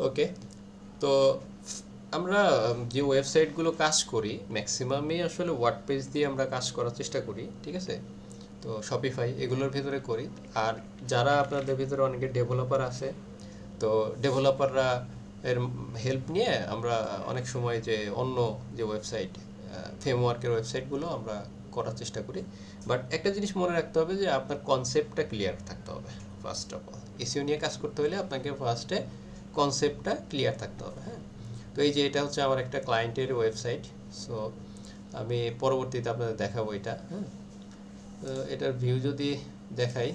ওকে। তো আমরা যে ওয়েবসাইটগুলো কাজ করি ম্যাক্সিমামই আসলে ওয়ার্ডপ্রেস দিয়ে আমরা কাজ করার চেষ্টা করি, ঠিক আছে? তো শপিফাই এগুলোর ভিতরে করি। আর যারা আপনাদের ভিতরে অনেকে ডেভেলপার আছে, তো ডেভেলপাররা এর হেল্প নিয়ে আমরা অনেক সময় যে অন্য যে ওয়েবসাইট ফ্রেমওয়ার্কের ওয়েবসাইটগুলো আমরা করার চেষ্টা করি। বাট একটা জিনিস মনে রাখতে হবে যে আপনার কনসেপ্টটা ক্লিয়ার থাকতে হবে। ফার্স্ট অফ অল এসইও নিয়ে কাজ করতে হলে আপনাকে ফার্স্টে কনসেপ্টটা ক্লিয়ার থাকতে হবে, হ্যাঁ। তো এই যে এটা হচ্ছে আমার একটা ক্লায়েন্টের ওয়েবসাইট। সো আমি পরবর্তীতে আপনাদের দেখাবো এটা, হ্যাঁ। তো এটার ভিউ যদি দেখাই,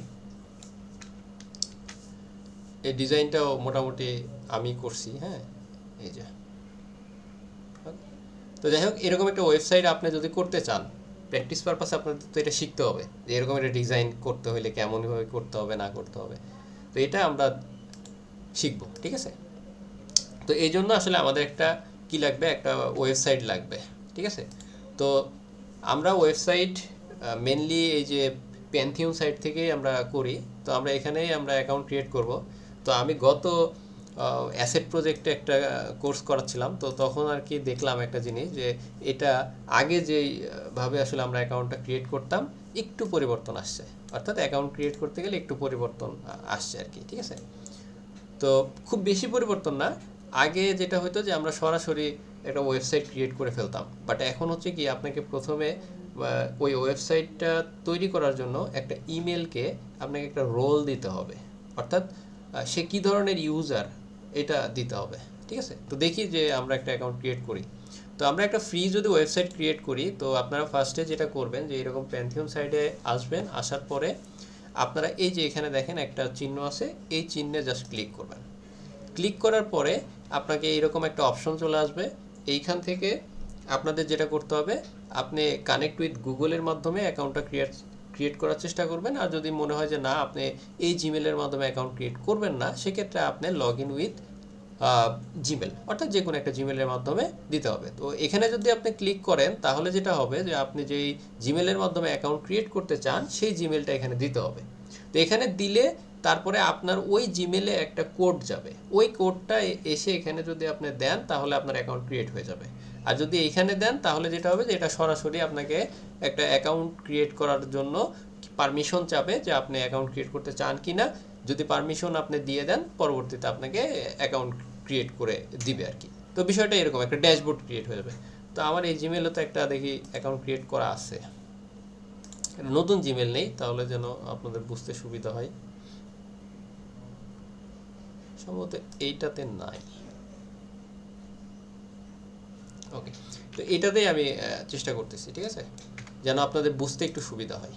এই ডিজাইনটাও মোটামুটি আমি করছি, হ্যাঁ। এই যে, তো যাই হোক, এরকম একটা ওয়েবসাইট আপনি যদি করতে চান, প্র্যাকটিস পারপাসে আপনাদের তো এটা শিখতে হবে যে এরকম একটা ডিজাইন করতে হলে কেমনভাবে করতে হবে না করতে হবে। তো এটা আমরা শিখবো, ঠিক আছে? তো এই জন্য আসলে আমাদের একটা কি লাগবে, একটা ওয়েবসাইট লাগবে, ঠিক আছে? তো আমরা ওয়েবসাইট মেনলি এই যে প্যান্থিয়ন সাইট থেকেই আমরা করি। তো আমরা এখানেই আমরা অ্যাকাউন্ট ক্রিয়েট করব। তো আমি গত অ্যাসেট প্রজেক্টে একটা কোর্স করাচ্ছিলাম, তো তখন আর কি দেখলাম একটা জিনিস যে এটা আগে যেই ভাবে আসলে আমরা অ্যাকাউন্টটা ক্রিয়েট করতাম, একটু পরিবর্তন আসছে। অর্থাৎ অ্যাকাউন্ট ক্রিয়েট করতে গেলে একটু পরিবর্তন আসছে আর কি, ঠিক আছে? তো খুব বেশি পরিবর্তন না। আগে যেটা হতো যে আমরা সরাসরি একটা ওয়েবসাইট ক্রিয়েট করে ফেলতাম, বাট এখন হচ্ছে কি আপনাকে প্রথমে ওই ওয়েবসাইটটা তৈরি করার জন্য একটা ইমেলকে আপনাকে একটা রোল দিতে হবে। অর্থাৎ সে কী ধরনের ইউজার এটা দিতে হবে, ঠিক আছে? তো দেখি যে আমরা একটা অ্যাকাউন্ট ক্রিয়েট করি। তো আমরা একটা ফ্রি যদি ওয়েবসাইট ক্রিয়েট করি, তো আপনারা ফার্স্টে যেটা করবেন যে এরকম প্যান্থিয়ন সাইটে আসবেন, আসার পরে আপনারা এই যে এখানে দেখেন একটা চিহ্ন আছে, এই চিহ্নে জাস্ট ক্লিক করবেন। ক্লিক করার পরে আপনাকে এইরকম একটা অপশন চলে আসবে। এইখান থেকে আপনাদের যেটা করতে হবে, আপনি কানেক্ট উইথ গুগলের মাধ্যমে অ্যাকাউন্টটা ক্রিয়েট করার চেষ্টা করবেন। আর যদি মনে হয় যে না আপনি এই জিমেলের মাধ্যমে অ্যাকাউন্ট ক্রিয়েট করবেন না, সেক্ষেত্রে আপনি লগ ইন উইথ জিমেল, অর্থাৎ যে কোনো একটা জিমেলের মাধ্যমে দিতে হবে। তো এখানে যদি আপনি ক্লিক করেন তাহলে যেটা হবে যে আপনি যেই জিমেলের মাধ্যমে অ্যাকাউন্ট ক্রিয়েট করতে চান সেই জিমেলটা এখানে দিতে হবে। তো এখানে দিলে তারপরে আপনার ওই জিমেলে একটা কোড যাবে, ওই কোডটা এসে এখানে যদি আপনি দেন তাহলে আপনার অ্যাকাউন্ট ক্রিয়েট হয়ে যাবে। আর যদি এইখানে দেন তাহলে যেটা হবে যে এটা সরাসরি আপনাকে একটা অ্যাকাউন্ট ক্রিয়েট করার জন্য পারমিশন চাবে যে আপনি অ্যাকাউন্ট ক্রিয়েট করতে চান কি না। যদি পারমিশন আপনি দিয়ে দেন, পরবর্তীতে আপনাকে অ্যাকাউন্ট ক্রিয়েট করে দিবে আর কি। তো বিষয়টা এরকম একটা ড্যাশবোর্ড ক্রিয়েট হয়ে যাবে। তো আমার এই জিমেলে তো একটা দেখি অ্যাকাউন্ট ক্রিয়েট করা আছে, নতুন জিমেল নেই, তাহলে যেন আপনাদের বুঝতে সুবিধা হয়। সম্ভবত এইটাতে নাই। ওকে। তো এটাতেই আমি চেষ্টা করতেছি, ঠিক আছে, যেন আপনাদের বুঝতে একটু সুবিধা হয়।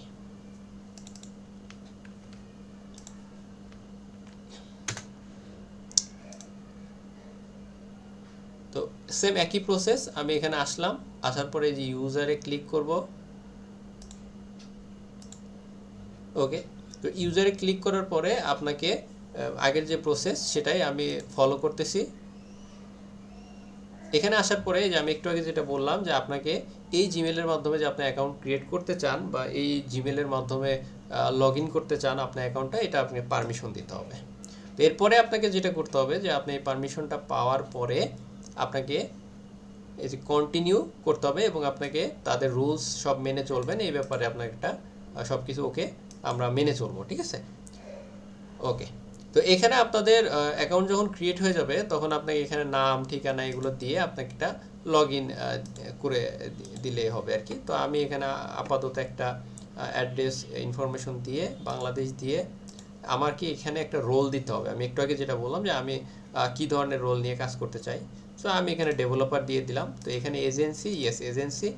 তো সেম একই প্রসেস, আমি এখানে আসলাম, আসার পরে যে ইউজারে ক্লিক করব। ওকে। তো ইউজারে ক্লিক করার পরে আপনাকে আগের যে প্রসেস সেটাই আমি ফলো করতেছি। এখানে আসার পরে যে আমি একটু আগে যেটা বললাম যে আপনাকে এই জিমেলের মাধ্যমে যে আপনি অ্যাকাউন্ট ক্রিয়েট করতে চান বা এই জিমেলের মাধ্যমে লগ ইন করতে চান আপনার অ্যাকাউন্টটা, এটা আপনি পারমিশন দিতে হবে। তো এরপরে আপনাকে যেটা করতে হবে যে আপনি এই পারমিশনটা পাওয়ার পরে আপনাকে এই যে কন্টিনিউ করতে হবে এবং আপনাকে তাদের রুলস সব মেনে চলবেন, এই ব্যাপারে আপনার একটা সব কিছু ওকে আমরা মেনে চলবো, ঠিক আছে? ওকে। তো এখানে আপনাদের অ্যাকাউন্ট যখন ক্রিয়েট হয়ে যাবে তখন আপনাকে এখানে নাম ঠিকানা এগুলো দিয়ে আপনাকে একটা লগ ইন করে দিলেই হবে আর কি। তো আমি এখানে আপাতত একটা অ্যাড্রেস ইনফরমেশন দিয়ে বাংলাদেশ দিয়ে আমার কি এখানে একটা রোল দিতে হবে। আমি একটু আগে যেটা বললাম যে আমি কী ধরনের রোল নিয়ে কাজ করতে চাই। সো আমি এখানে ডেভেলপার দিয়ে দিলাম। তো এখানে এজেন্সি, ইয়েস এজেন্সি,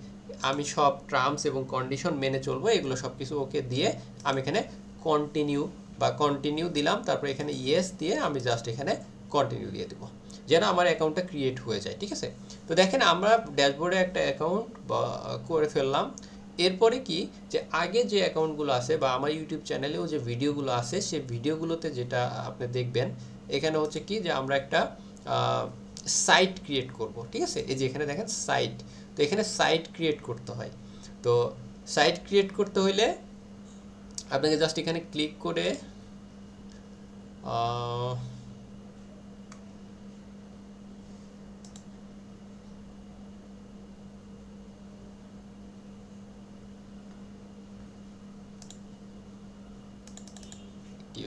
আমি সব টার্মস এবং কন্ডিশন মেনে চলবো, এগুলো সব কিছু ওকে দিয়ে আমি এখানে কন্টিনিউ বা কন্টিনিউ দিলাম। তারপর এখানে ইয়েস দিয়ে আমি জাস্ট এখানে কন্টিনিউ দিয়ে দেবো, যেন আমার অ্যাকাউন্টটা ক্রিয়েট হয়ে যায়, ঠিক আছে? তো দেখেন আমরা ড্যাশবোর্ডে একটা অ্যাকাউন্ট করে ফেললাম। এরপরে কি যে আগে যে অ্যাকাউন্টগুলো আছে বা আমার ইউটিউব চ্যানেলেও যে ভিডিওগুলো আছে সেই ভিডিওগুলোতে যেটা আপনি দেখবেন, এখানে হচ্ছে কি যে আমরা একটা সাইট ক্রিয়েট করব, ঠিক আছে? এই যে এখানে দেখেন সাইট, তো এখানে সাইট ক্রিয়েট করতে হয়। তো সাইট ক্রিয়েট করতে হইলে আপনাকে জাস্ট এখানে ক্লিক করে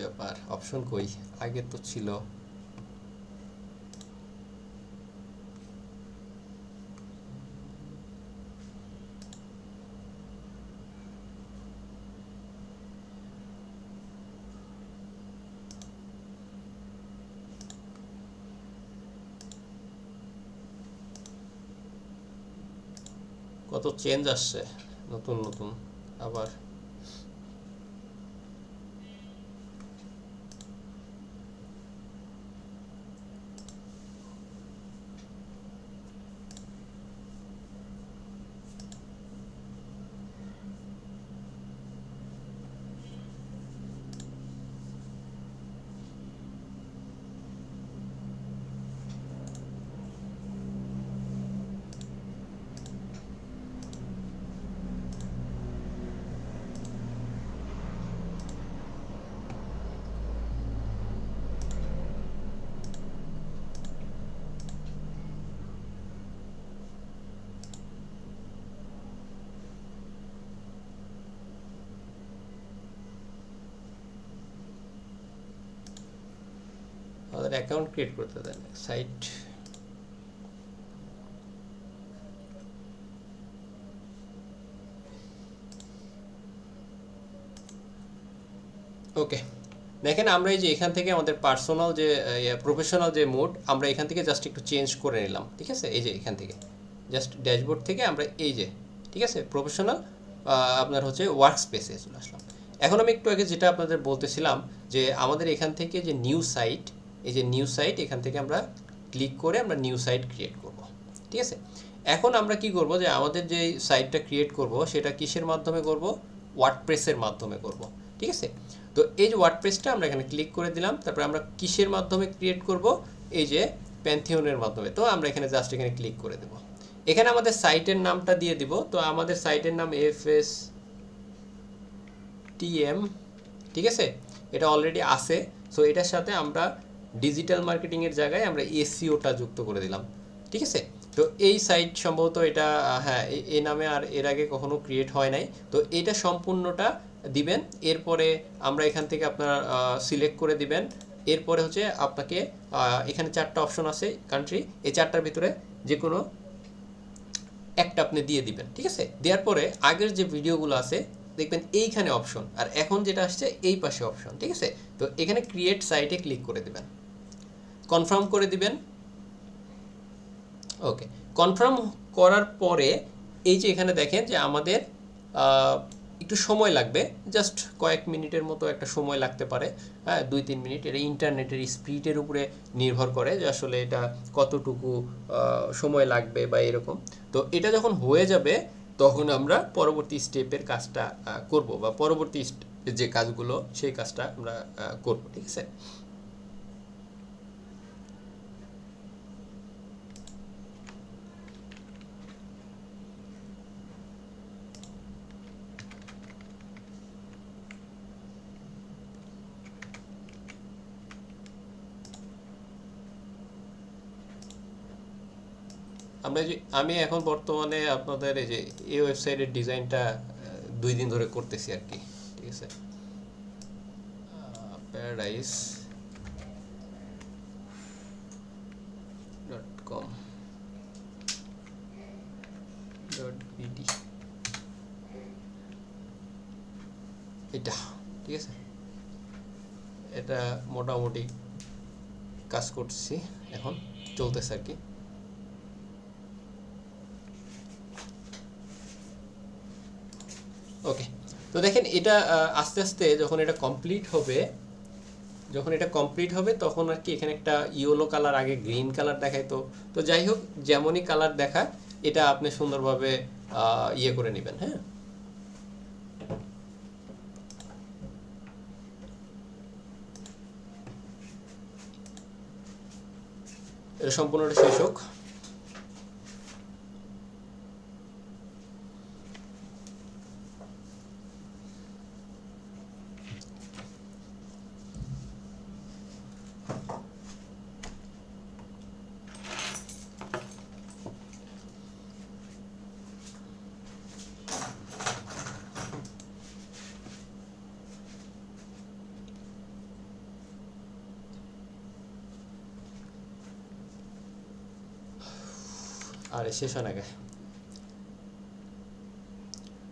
ব্যাপার, অপশন কই? আগে তো ছিল। কত চেঞ্জ আসছে নতুন নতুন আবার। আমাদের অ্যাকাউন্ট ক্রিয়েট করতে দেন সাইট। ওকে, দেখেন আমরা এই যে এখান থেকে আমাদের পার্সোনাল যে প্রফেশনাল যে মোড, আমরা এখান থেকে জাস্ট একটু চেঞ্জ করে নিলাম, ঠিক আছে? এই যে এখান থেকে জাস্ট ড্যাশবোর্ড থেকে আমরা এই যে, ঠিক আছে, প্রফেশনাল আপনার হচ্ছে ওয়ার্ক স্পেসে চলে আসলাম। এখন আমি একটু আগে যেটা আপনাদের বলতেছিলাম যে আমাদের এখান থেকে যে নিউ সাইট, এই যে নিউ সাইট, এখান থেকে আমরা ক্লিক করে আমরা নিউ সাইট ক্রিয়েট করব, ঠিক আছে? এখন আমরা কি করব, যে আমাদের যে সাইটটা ক্রিয়েট করব সেটা কিসের মাধ্যমে করব? ওয়ার্ডপ্রেসের মাধ্যমে করব, ঠিক আছে? তো এই যে ওয়ার্ডপ্রেসটা আমরা এখানে ক্লিক করে দিলাম, তারপর আমরা কিসের মাধ্যমে ক্রিয়েট করব? এই যে প্যান্থিয়নের মাধ্যমে। তো আমরা এখানে জাস্ট এখানে ক্লিক করে দেব। এখানে আমাদের সাইটের নামটা দিয়ে দিব। তো আমাদের সাইটের নাম FSTM, ঠিক আছে? এটা অলরেডি আছে। সো এটার সাথে আমরা ডিজিটাল মার্কেটিংয়ের জায়গায় আমরা এসইওটা যুক্ত করে দিলাম, ঠিক আছে? তো এই সাইট সম্ভবত এটা হ্যাঁ এই নামে আর এর আগে কখনো ক্রিয়েট হয় নাই। তো এটা সম্পূর্ণটা দিবেন। এরপরে আমরা এখান থেকে আপনার সিলেক্ট করে দিবেন। এরপরে হচ্ছে আপনাকে এখানে 4টা অপশন আছে কান্ট্রি, এই 4টার ভিতরে যে কোনো একটা আপনি দিয়ে দিবেন, ঠিক আছে? দেওয়ার পরে আগের যে ভিডিওগুলো আছে দেখবেন এইখানে অপশন, আর এখন যেটা আসছে এই পাশে অপশন, ঠিক আছে? তো এখানে ক্রিয়েট সাইটে ক্লিক করে দিবেন, কনফার্ম করে দিবেন। ওকে, কনফার্ম করার পরে এই যে এখানে দেখেন যে আমাদের একটু সময় লাগবে, জাস্ট কয়েক মিনিটের মতো একটা সময় লাগতে পারে, হ্যাঁ 2-3 মিনিট। এটা ইন্টারনেটের স্পিডের উপরে নির্ভর করে যে আসলে এটা কতটুকু সময় লাগবে বা এরকম। তো এটা যখন হয়ে যাবে তখন আমরা পরবর্তী স্টেপের কাজটা করব, বা পরবর্তী যে কাজগুলো সেই কাজটা আমরা করব, ঠিক আছে? আমি এখন বর্তমানে আপনাদের এই যে এই ওয়েবসাইটের ডিজাইনটা 2 দিন ধরে করতেছি আর কি, ঠিক আছে? paradise.com.bd, এটা ঠিক আছে? এটা মোটামুটি কাজ করছি, এখন চলতেছে আর কি। ওকে, তো দেখেন এটা আস্তে আস্তে যখন এটা কমপ্লিট হবে, তখন আর কি এখানে একটা ইয়েলো কালার, আগে গ্রিন কালার দেখাইতো। তো যাই হোক, যেমনই কালার দেখায় এটা আপনি সুন্দরভাবে ইয়ে করে নেবেন, হ্যাঁ? এটা সম্পূর্ণটা শেষ হোক। আরে শেষ হয় না কে?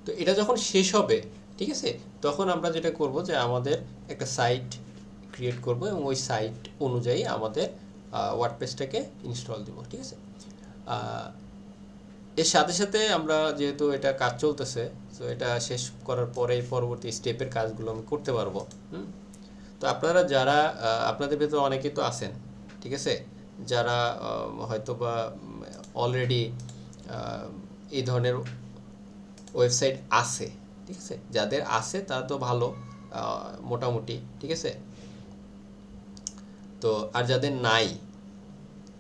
তো এটা যখন শেষ হবে, ঠিক আছে, তখন আমরা যেটা করব যে আমাদের একটা সাইট ক্রিয়েট করব এবং ওই সাইট অনুযায়ী আমাদের ওয়ার্ডপ্রেসটাকে ইনস্টল দিব, ঠিক আছে। আহ, এর সাথে সাথে আমরা যেহেতু এটা কাজ চলতেছে, তো এটা শেষ করার পরে পরবর্তী স্টেপের কাজগুলো আমি করতে পারবো। হুম। তো আপনারা যারা আপনাদের ভেতরে অনেকেই তো আছেন, ঠিক আছে, যারা হয়তো বা অলরেডি এই ধরনের ওয়েবসাইট আছে, ঠিক আছে, যাদের আছে তারা তো ভালো, মোটামুটি, ঠিক আছে। তো আর যাদের নাই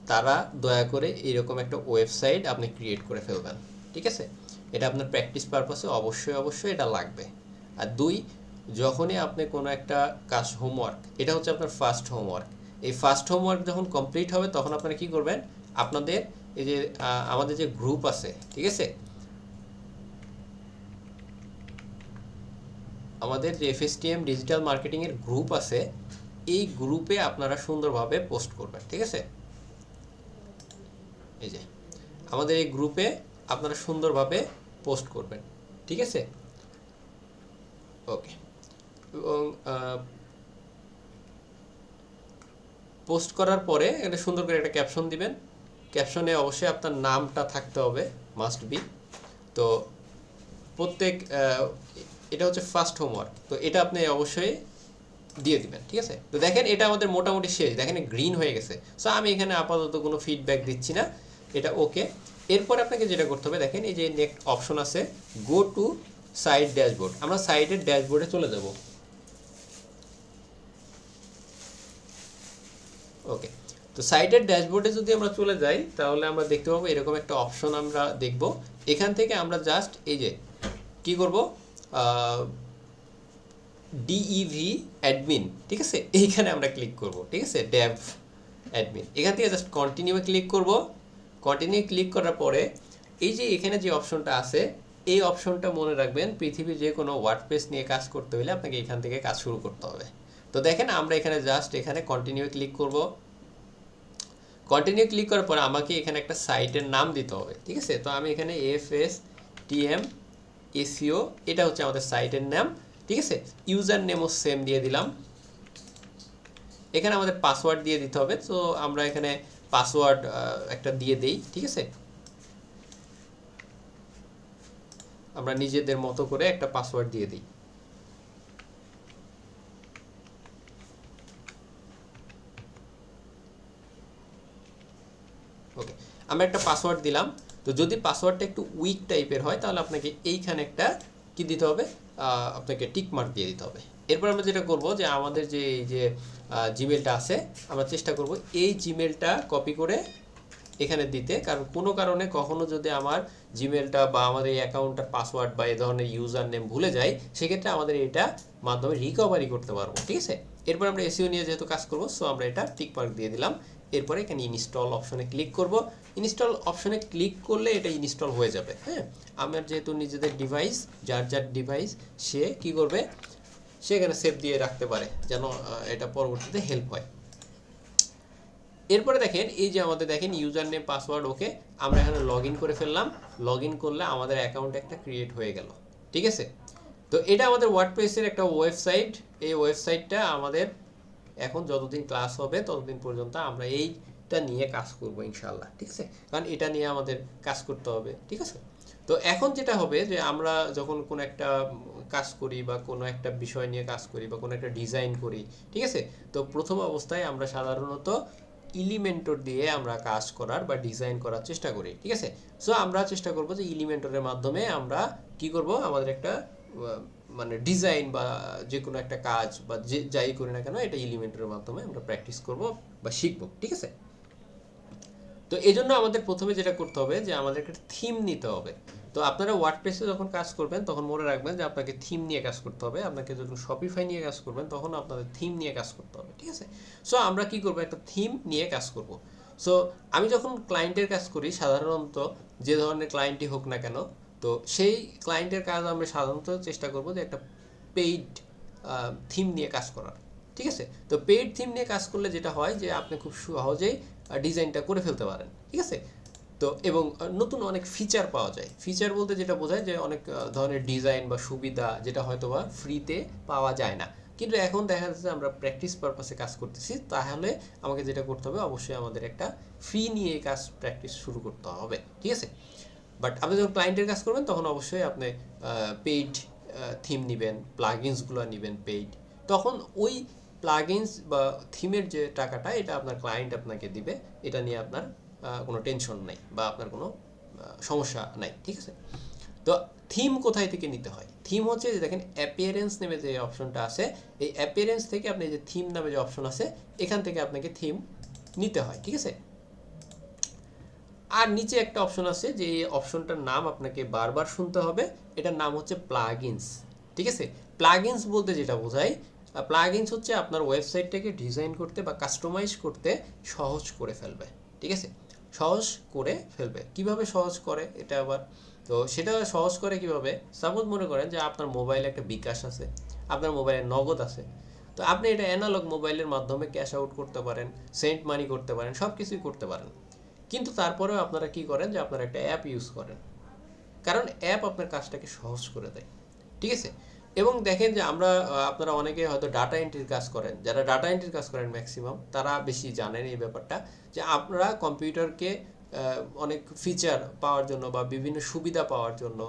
তারা দয়া করে এরকম একটা ওয়েবসাইট আপনি ক্রিয়েট করে ফেলবেন, ঠিক আছে। এটা আপনার প্র্যাকটিস পারপাসে অবশ্যই অবশ্যই এটা লাগবে। আর দুই, যখনই আপনি কোনো একটা কাজ হোমওয়ার্ক, এটা হচ্ছে আপনার ফার্স্ট হোমওয়ার্ক, এই ফার্স্ট হোমওয়ার্ক যখন কমপ্লিট হবে তখন আপনারা কি করবেন, আপনাদের এই যে আমাদের যে গ্রুপ আছে, ঠিক আছে, আমাদের যে এফএসটিএম ডিজিটাল মার্কেটিংয়ের গ্রুপ আছে, এই গ্রুপে আপনারা সুন্দরভাবে পোস্ট করবেন, ঠিক আছে। এই যে আমাদের এই গ্রুপে আপনারা সুন্দরভাবে পোস্ট করবেন, ঠিক আছে। ওকে। এবং পোস্ট করার পরে একটা সুন্দর করে একটা ক্যাপশন দিবেন। ক্যাপশনে অবশ্যই আপনার নামটা থাকতে হবে, মাস্ট বি। তো প্রত্যেক এটা হচ্ছে ফার্স্ট হোমওয়ার্ক, তো এটা আপনি অবশ্যই দিয়ে দিবেন, ঠিক আছে। তো দেখেন এটা আমাদের মোটামুটি শেষ, দেখেন গ্রিন হয়ে গেছে। সো আমি এখানে আপাতত কোনো ফিডব্যাক দিচ্ছি না, এটা ওকে। এরপর আপনাকে যেটা করতে হবে, দেখেন এই যে নেক্সট অপশন আছে, গো টু সাইট ড্যাশবোর্ড। আমরা সাইটের ড্যাশবোর্ডে চলে যাব। ওকে। তো সাইটের ড্যাশবোর্ডে যদি আমরা চলে যাই তাহলে আমরা দেখতে পাবো এরকম একটা অপশন আমরা দেখব। এখান থেকে আমরা জাস্ট এই যে কি করব, ডিইভি অ্যাডমিন, ঠিক আছে, এইখানে আমরা ক্লিক করব, ঠিক আছে, ডেভ অ্যাডমিন। এখান থেকে জাস্ট কন্টিনিউ ক্লিক করব। কন্টিনিউ ক্লিক করার পরে এই যে এখানে যে অপশনটা আছে, এই অপশনটা মনে রাখবেন, পৃথিবীর যে কোনো ওয়ার্ডপ্রেস নিয়ে কাজ করতে হলে আপনাকে এখান থেকে কাজ শুরু করতে হবে। তো দেখেন আমরা এখানে জাস্ট এখানে কন্টিনিউ ক্লিক করব। কন্টিনিউ ক্লিক করার পর আমাকে এখানে একটা সাইটের নাম দিতে হবে, ঠিক আছে। তো আমি এখানে এফএসটিএম এসইও, এটা হচ্ছে আমাদের সাইটের নাম, ঠিক আছে। ইউজার নেমও সেম দিয়ে দিলাম। এখানে আমাদের পাসওয়ার্ড দিয়ে দিতে হবে, তো আমরা এখানে পাসওয়ার্ড একটা দিয়ে দেই, ঠিক আছে। আমরা নিজেদের মতো করে একটা পাসওয়ার্ড দিয়ে দিই। ওকে, আমরা একটা পাসওয়ার্ড দিলাম। তো যদি পাসওয়ার্ডটা একটু উইক টাইপের হয় তাহলে আপনাকে এইখানে একটা কি দিতে হবে, আপনাকে টিক মার্ক দিয়ে দিতে হবে। এরপর আমরা যেটা করব যে আমাদের যে এই যে জিমেলটা আছে, আমরা চেষ্টা করব এই জিমেলটা কপি করে এখানে দিতে, কারণ কোনো কারণে কখনো যদি আমার জিমেলটা বা আমাদের এই অ্যাকাউন্টটার পাসওয়ার্ড বা এই ধরনের ইউজার নেম ভুলে যাই, সেক্ষেত্রে আমাদের এটা মাধ্যমে রিকভারি করতে পারবো, ঠিক আছে। এরপর আমরা এসইও নিয়ে যেহেতু কাজ করবো, সো আমরা এটা টিক মার্ক দিয়ে দিলাম। এরপরে এখানে ইনস্টল অপশনে ক্লিক করব। ইনস্টল অপশনে ক্লিক করলে এটা ইনস্টল হয়ে যাবে। হ্যাঁ, আমার যেহেতু নিজেদের ডিভাইস, যার যার ডিভাইস সে কি করবে, সে এখানে সেভ দিয়ে রাখতে পারে যেন এটা পরবর্তীতে হেল্প হয়। এরপরে দেখেন এই যে আমাদের দেখেন ইউজার নেম পাসওয়ার্ড ওকে, আমরা এখানে লগ ইন করে ফেললাম। লগ ইন করলে আমাদের অ্যাকাউন্ট একটা ক্রিয়েট হয়ে গেল, ঠিক আছে। তো এটা আমাদের ওয়ার্ডপ্রেসের একটা ওয়েবসাইট। এই ওয়েবসাইটটা আমাদের এখন যতদিন ক্লাস হবে ততদিন পর্যন্ত আমরা এইটা নিয়ে কাজ করবো ইনশাল্লাহ, ঠিক আছে, কারণ এটা নিয়ে আমাদের কাজ করতে হবে, ঠিক আছে। তো এখন যেটা হবে যে আমরা যখন কোনো একটা কাজ করি বা কোনো একটা বিষয় নিয়ে কাজ করি বা কোনো একটা ডিজাইন করি, ঠিক আছে, তো প্রথম অবস্থায় আমরা সাধারণত ইলিমেন্টর দিয়ে আমরা কাজ করার বা ডিজাইন করার চেষ্টা করি, ঠিক আছে। সো আমরা চেষ্টা করব যে ইলিমেন্টরের মাধ্যমে আমরা কি করব, আমাদের একটা মানে ডিজাইন বা যে কোনো একটা কাজ বা যে যাই করি না কেন এটা এলিমেন্টের মাধ্যমে আমরা প্র্যাকটিস করব বা শিখব, ঠিক আছে। তো এই জন্য আমাদের প্রথমে যেটা করতে হবে যে আমাদের একটা থিম নিতে হবে। তো আপনারা ওয়ার্ডপ্রেসে যখন কাজ করবেন তখন মনে রাখবেন যে আপনাকে থিম নিয়ে কাজ করতে হবে। আপনাকে যখন শপিফাই নিয়ে কাজ করবেন তখন আপনাদের থিম নিয়ে কাজ করতে হবে, ঠিক আছে। সো আমরা কি করব, একটা থিম নিয়ে কাজ করব। সো আমি যখন ক্লায়েন্টের কাজ করি, সাধারণত যে ধরনের ক্লায়েন্টই হোক না কেন, তো সেই ক্লায়েন্টের কাজ আমরা সাধারণত চেষ্টা করব যে একটা পেইড থিম নিয়ে কাজ করার, ঠিক আছে। তো পেইড থিম নিয়ে কাজ করলে যেটা হয় যে আপনি খুব সহজেই ডিজাইনটা করে ফেলতে পারেন, ঠিক আছে। তো এবং নতুন অনেক ফিচার পাওয়া যায়। ফিচার বলতে যেটা বোঝায় যে অনেক ধরনের ডিজাইন বা সুবিধা যেটা হয়তো বা ফ্রিতে পাওয়া যায় না। কিন্তু এখন দেখা যাচ্ছে আমরা প্র্যাকটিস পারপাসে কাজ করতেছি, তাহলে আমাকে যেটা করতে হবে অবশ্যই আমাদের একটা ফি নিয়ে কাজ প্র্যাকটিস শুরু করতে হবে, ঠিক আছে? বাট আপনি যখন ক্লায়েন্টের কাজ করবেন তখন অবশ্যই আপনি পেইড থিম নেবেন, প্লাগইনসগুলো নেবেন পেইড। তখন ওই প্লাগইনস বা থিমের যে টাকাটা এটা আপনার ক্লায়েন্ট আপনাকে দিবে, এটা নিয়ে আপনার কোনো টেনশন নাই বা আপনার কোনো সমস্যা নাই, ঠিক আছে? তো থিম কোথায় থেকে নিতে হয়? থিম হচ্ছে যে দেখেন অ্যাপিয়ারেন্স নামে যে অপশনটা আছে, এই অ্যাপিয়ারেন্স থেকে আপনি যে থিম নামে যে অপশন আছে এখান থেকে আপনাকে থিম নিতে হয়, ঠিক আছে? আর নিচে একটা অপশন আছে যে এই অপশনটার নাম আপনাকে বারবার শুনতে হবে, এটার নাম হচ্ছে প্লাগইনস, ঠিক আছে? প্লাগইনস বলতে যেটা বোঝায়, প্লাগইনস হচ্ছে আপনার ওয়েবসাইটটাকে ডিজাইন করতে বা কাস্টমাইজ করতে সহজ করে ফেলবে, ঠিক আছে? সহজ করে ফেলবে। কিভাবে সহজ করে এটা আবার? তো সেটা সহজ করে কিভাবে? সাপোজ মনে করেন যে আপনার মোবাইলে একটা বিকাশ আছে, আপনার মোবাইলে নগদ আছে, তো আপনি এটা অ্যানালগ মোবাইলের মাধ্যমে ক্যাশ আউট করতে পারেন, সেন্ট মানি করতে পারেন, সব কিছুই করতে পারেন। কিন্তু তারপরেও আপনারা কি করেন যে আপনারা একটা অ্যাপ ইউজ করেন, কারণ অ্যাপ আপনার কাজটাকে সহজ করে দেয়, ঠিক আছে? এবং দেখেন যে আমরা আপনারা অনেকে হয়তো ডাটা এন্ট্রির কাজ করেন, যারা ডাটা এন্ট্রির কাজ করেন ম্যাক্সিমাম তারা বেশি জানেন এই ব্যাপারটা, যে আপনারা কম্পিউটারকে অনেক ফিচার পাওয়ার জন্য বা বিভিন্ন সুবিধা পাওয়ার জন্য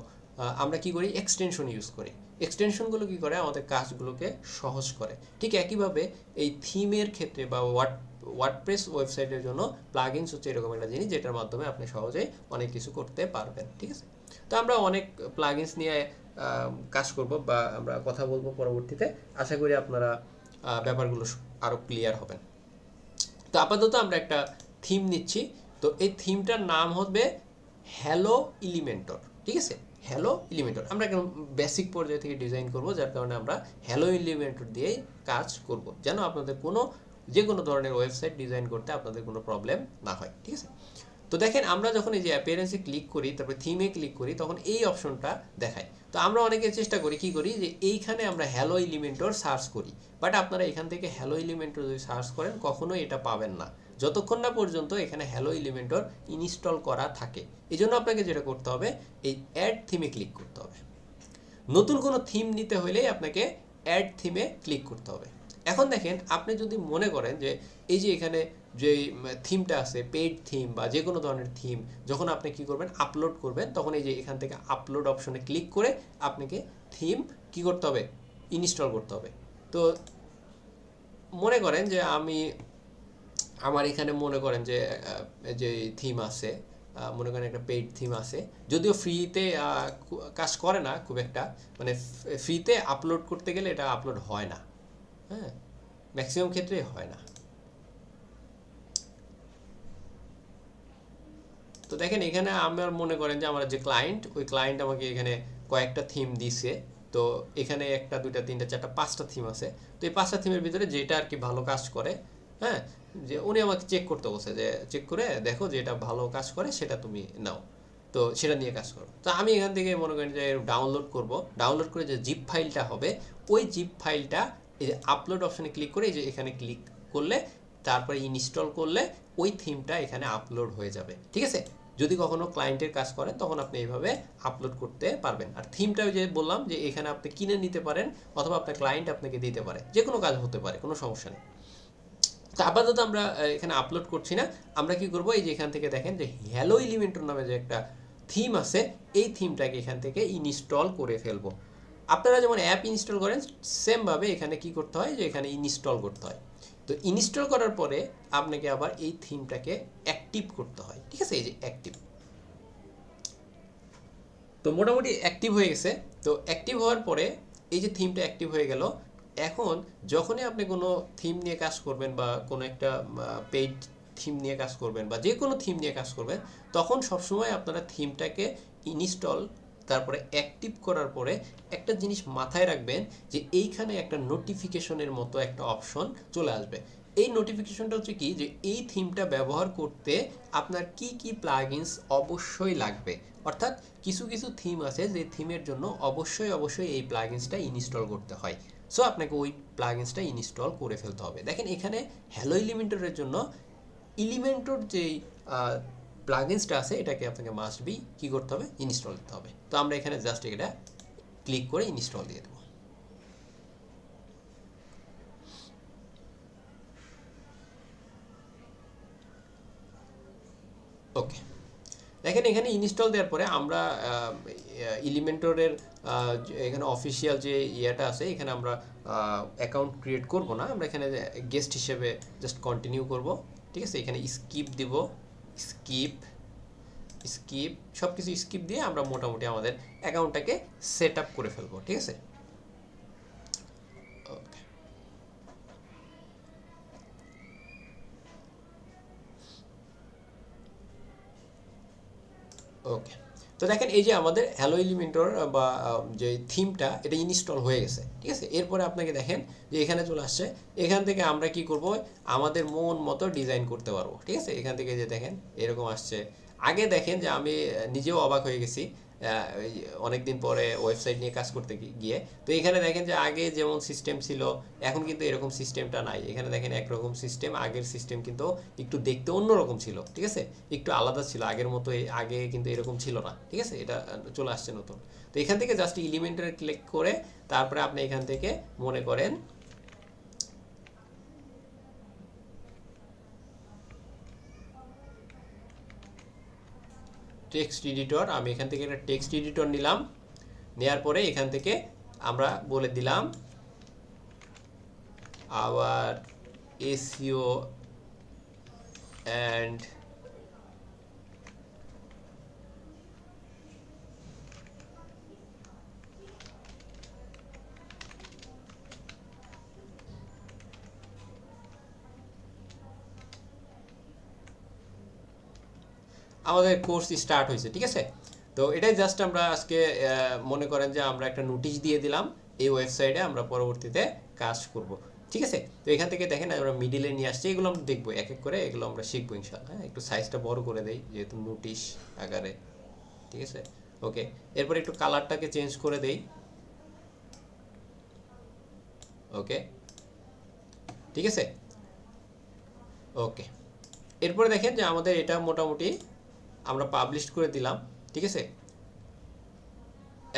আমরা কি করি, এক্সটেনশন ইউজ করি। এক্সটেনশনগুলো কি করে, আমাদের কাজগুলোকে সহজ করে। ঠিক একইভাবে এই থিমের ক্ষেত্রে বা ওয়ার্ডপ্রেস ওয়েবসাইটের জন্য প্লাগইনস হচ্ছে এরকম একটা জিনিস যেটার মাধ্যমে আপনি সহজেই অনেক কিছু করতে পারবেন, ঠিক আছে? তো আমরা অনেক প্লাগইনস নিয়ে কাজ করব বা আমরা কথা বলবো পরবর্তীতে। আশা করি আপনারা ব্যাপারগুলো আরও ক্লিয়ার হবেন। তো আপাতত আমরা একটা থিম নিচ্ছি। তো এই থিমটার নাম হবে হ্যালো এলিমেন্টর, ঠিক আছে? হ্যালো এলিমেন্টর আমরা একদম বেসিক পর্যায় থেকে ডিজাইন করব, যার কারণে আমরা হ্যালো এলিমেন্টর দিয়েই কাজ করব, যেন আপনাদের যে কোনো ধরনের ওয়েবসাইট ডিজাইন করতে আপনাদের কোনো প্রবলেম না হয়, ঠিক আছে? তো দেখেন আমরা যখন এই যে অ্যাপিয়ারেন্সে ক্লিক করি, তারপরে থিমে ক্লিক করি, তখন এই অপশনটা দেখায়। তো আমরা অনেকে চেষ্টা করি কি করি, যে এইখানে আমরা হ্যালো এলিমেন্টর সার্চ করি, বাট আপনারা এখান থেকে হ্যালো এলিমেন্টর যদি সার্চ করেন কখনোই এটা পাবেন না, যতক্ষণ না পর্যন্ত এখানে হ্যালো এলিমেন্টর ইনস্টল করা থাকে। এই জন্য আপনাকে যেটা করতে হবে, এই অ্যাড থিমে ক্লিক করতে হবে। নতুন কোনো থিম নিতে হলেই আপনাকে অ্যাড থিমে ক্লিক করতে হবে। এখন দেখেন আপনি যদি মনে করেন যে এই যে এখানে যে থিমটা আছে, পেইড থিম বা যে কোনো ধরনের থিম, যখন আপনি কি করবেন, আপলোড করবেন, তখন এই যে এখান থেকে আপলোড অপশনে ক্লিক করে আপনাকে থিম কি করতে হবে, ইনস্টল করতে হবে। তো মনে করেন যে আমার এখানে মনে করেন যে থিম আছে, মনে করেন একটা পেইড থিম আছে, যদিও ফ্রিতে কাজ করে না খুব একটা, মানে ফ্রিতে আপলোড করতে গেলে এটা আপলোড হয় না, হ্যাঁ, ম্যাক্সিমাম ক্ষেত্রেই হয় না। তো দেখেন এখানে আমার মনে করেন যে আমার যে ক্লায়েন্ট, ওই ক্লায়েন্ট আমাকে এখানে কয়েকটা থিম দিছে। তো এখানে একটা দুইটা তিনটা চারটা পাঁচটা থিম আছে। তো এই পাঁচটা থিমের ভিতরে যেটা আর কি ভালো কাজ করে, হ্যাঁ, যে উনি আমাকে চেক করতে বলছে, যে চেক করে দেখো যে এটা ভালো কাজ করে সেটা তুমি নাও, তো সেটা নিয়ে কাজ করো। তো আমি এখান থেকে মনে করেন যে ডাউনলোড করব, ডাউনলোড করে যে জিপ ফাইলটা হবে, ওই জিপ ফাইলটা এই যে আপলোড অপশানে ক্লিক করে এই যে এখানে ক্লিক করলে, তারপরে ইনস্টল করলে ওই থিমটা এখানে আপলোড হয়ে যাবে, ঠিক আছে? যদি কখনো ক্লায়েন্টের কাজ করেন তখন আপনি এইভাবে আপলোড করতে পারবেন। আর থিমটা যে বললাম যে এখানে আপনি কিনে নিতে পারেন, অথবা আপনার ক্লায়েন্ট আপনাকে দিতে পারে, যে কোনো কাজ হতে পারে, কোনো সমস্যা নেই। তো আপাতত আমরা এখানে আপলোড করছি না। আমরা কি করব, এই যে এখান থেকে দেখেন যে হ্যালো এলিমেন্টর নামে যে একটা থিম আছে, এই থিমটাকে এখান থেকে ইনস্টল করে ফেলবো। আপনারা যেমন অ্যাপ ইনস্টল করেন, সেমভাবে এখানে কি করতে হয়, যে এখানে ইনস্টল করতে হয়। তো ইনস্টল করার পরে আপনাকে আবার এই থিমটাকে অ্যাক্টিভ করতে হয়, ঠিক আছে? এই যে অ্যাক্টিভ, তো মোটামুটি অ্যাক্টিভ হয়ে গেছে। তো অ্যাক্টিভ হওয়ার পরে এই যে থিমটা অ্যাক্টিভ হয়ে গেল, এখন যখনই আপনি কোনো থিম নিয়ে কাজ করবেন বা কোনো একটা পেইড থিম নিয়ে কাজ করবেন বা যে কোনো থিম নিয়ে কাজ করবেন, তখন সবসময় আপনারা থিমটাকে ইনস্টল তারপরে অ্যাক্টিভ করার পরে একটা জিনিস মাথায় রাখবেন, যে এইখানে একটা নোটিফিকেশনের মতো একটা অপশন চলে আসবে। এই নোটিফিকেশনটা হচ্ছে কি, যে এই থিমটা ব্যবহার করতে আপনার কি কি প্লাগইনস অবশ্যই লাগবে। অর্থাৎ কিছু কিছু থিম আছে যে থিমের জন্য অবশ্যই এই প্লাগইনসটা ইনস্টল করতে হয়। সো আপনাকে ওই প্লাগইনসটা ইনস্টল করে ফেলতে হবে। দেখেন এখানে হ্যালো এলিমেন্টরের জন্য এলিমেন্টর যেই প্লাগইনসটা আছে এটাকে আপনাকে মাস্ট বি কী করতে হবে, ইনস্টল দিতে হবে। তো আমরা এখানে জাস্ট এটা ক্লিক করে ইনস্টল দিয়ে দেবো। ওকে, দেখেন এখানে ইনস্টল দেওয়ার পরে আমরা এলিমেন্টরের এখানে অফিসিয়াল যে ইয়েটা আছে এখানে আমরা অ্যাকাউন্ট ক্রিয়েট করব না, আমরা এখানে গেস্ট হিসেবে জাস্ট কন্টিনিউ করব। ঠিক আছে, এখানে স্কিপ দিব, স্কিপ স্কিপ সব কিছু স্কিপ দিয়ে আমরা মোটামুটি আমাদের অ্যাকাউন্টটাকে সেট আপ করে ফেলবো। ঠিক আছে, ওকে ওকে। তো দেখেন এই যে আমাদের হ্যালো এলিমেন্টর বা যে থিমটা এটা ইনস্টল হয়ে গেছে। ঠিক আছে, এরপরে আপনাকে দেখেন যে এখানে চলে আসছে, এখান থেকে আমরা কি করব, আমাদের মন মতো ডিজাইন করতে পারবো। ঠিক আছে, এখান থেকে যে দেখেন এরকম আসছে। আগে দেখেন যে আমি নিজেও অবাক হয়ে গেছি অনেকদিন পরে ওয়েবসাইট নিয়ে কাজ করতে গিয়ে। তো এখানে দেখেন যে আগে যেমন সিস্টেম ছিল এখন কিন্তু এরকম সিস্টেমটা নাই। এখানে দেখেন একরকম সিস্টেম, আগের সিস্টেম কিন্তু একটু দেখতে অন্যরকম ছিল। ঠিক আছে, একটু আলাদা ছিল, আগের মতো আগে কিন্তু এরকম ছিল না। ঠিক আছে, এটা চলে আসছে নতুন। তো এখান থেকে জাস্ট এলিমেন্টারে ক্লিক করে তারপরে আপনি এখান থেকে মনে করেন টেক্সট এডিটর, আমি এখান থেকে একটা টেক্সট এডিটর নিলাম। নেওয়ার পরে এখান থেকে আমরা বলে দিলাম আওয়ার এসইও অ্যান্ড আমাদের কোর্স স্টার্ট হয়েছে। ঠিক আছে, তো এটাই জাস্ট আমরা আজকে মনে করেন যে আমরা একটা নোটিশ দিয়ে দিলাম এই ওয়েবসাইটে আমরা পরবর্তীতে কাজ করব। ঠিক আছে, তো এখান থেকে দেখেন আমরা মিডিলে নিয়ে আসছি, এগুলো আমরা দেখবো এক এক করে, এগুলো আমরা শিখবো ইনশাআল্লাহ। হ্যাঁ, একটু সাইজটা বড় করে দেই যেহেতু নোটিশ আকারে। ঠিক আছে, ওকে, এরপর একটু কালারটাকে চেঞ্জ করে দেই। ওকে, ঠিক আছে, ওকে। এরপরে দেখেন যে আমাদের এটা মোটামুটি আমরা পাবলিশ করে দিলাম। ঠিক আছে,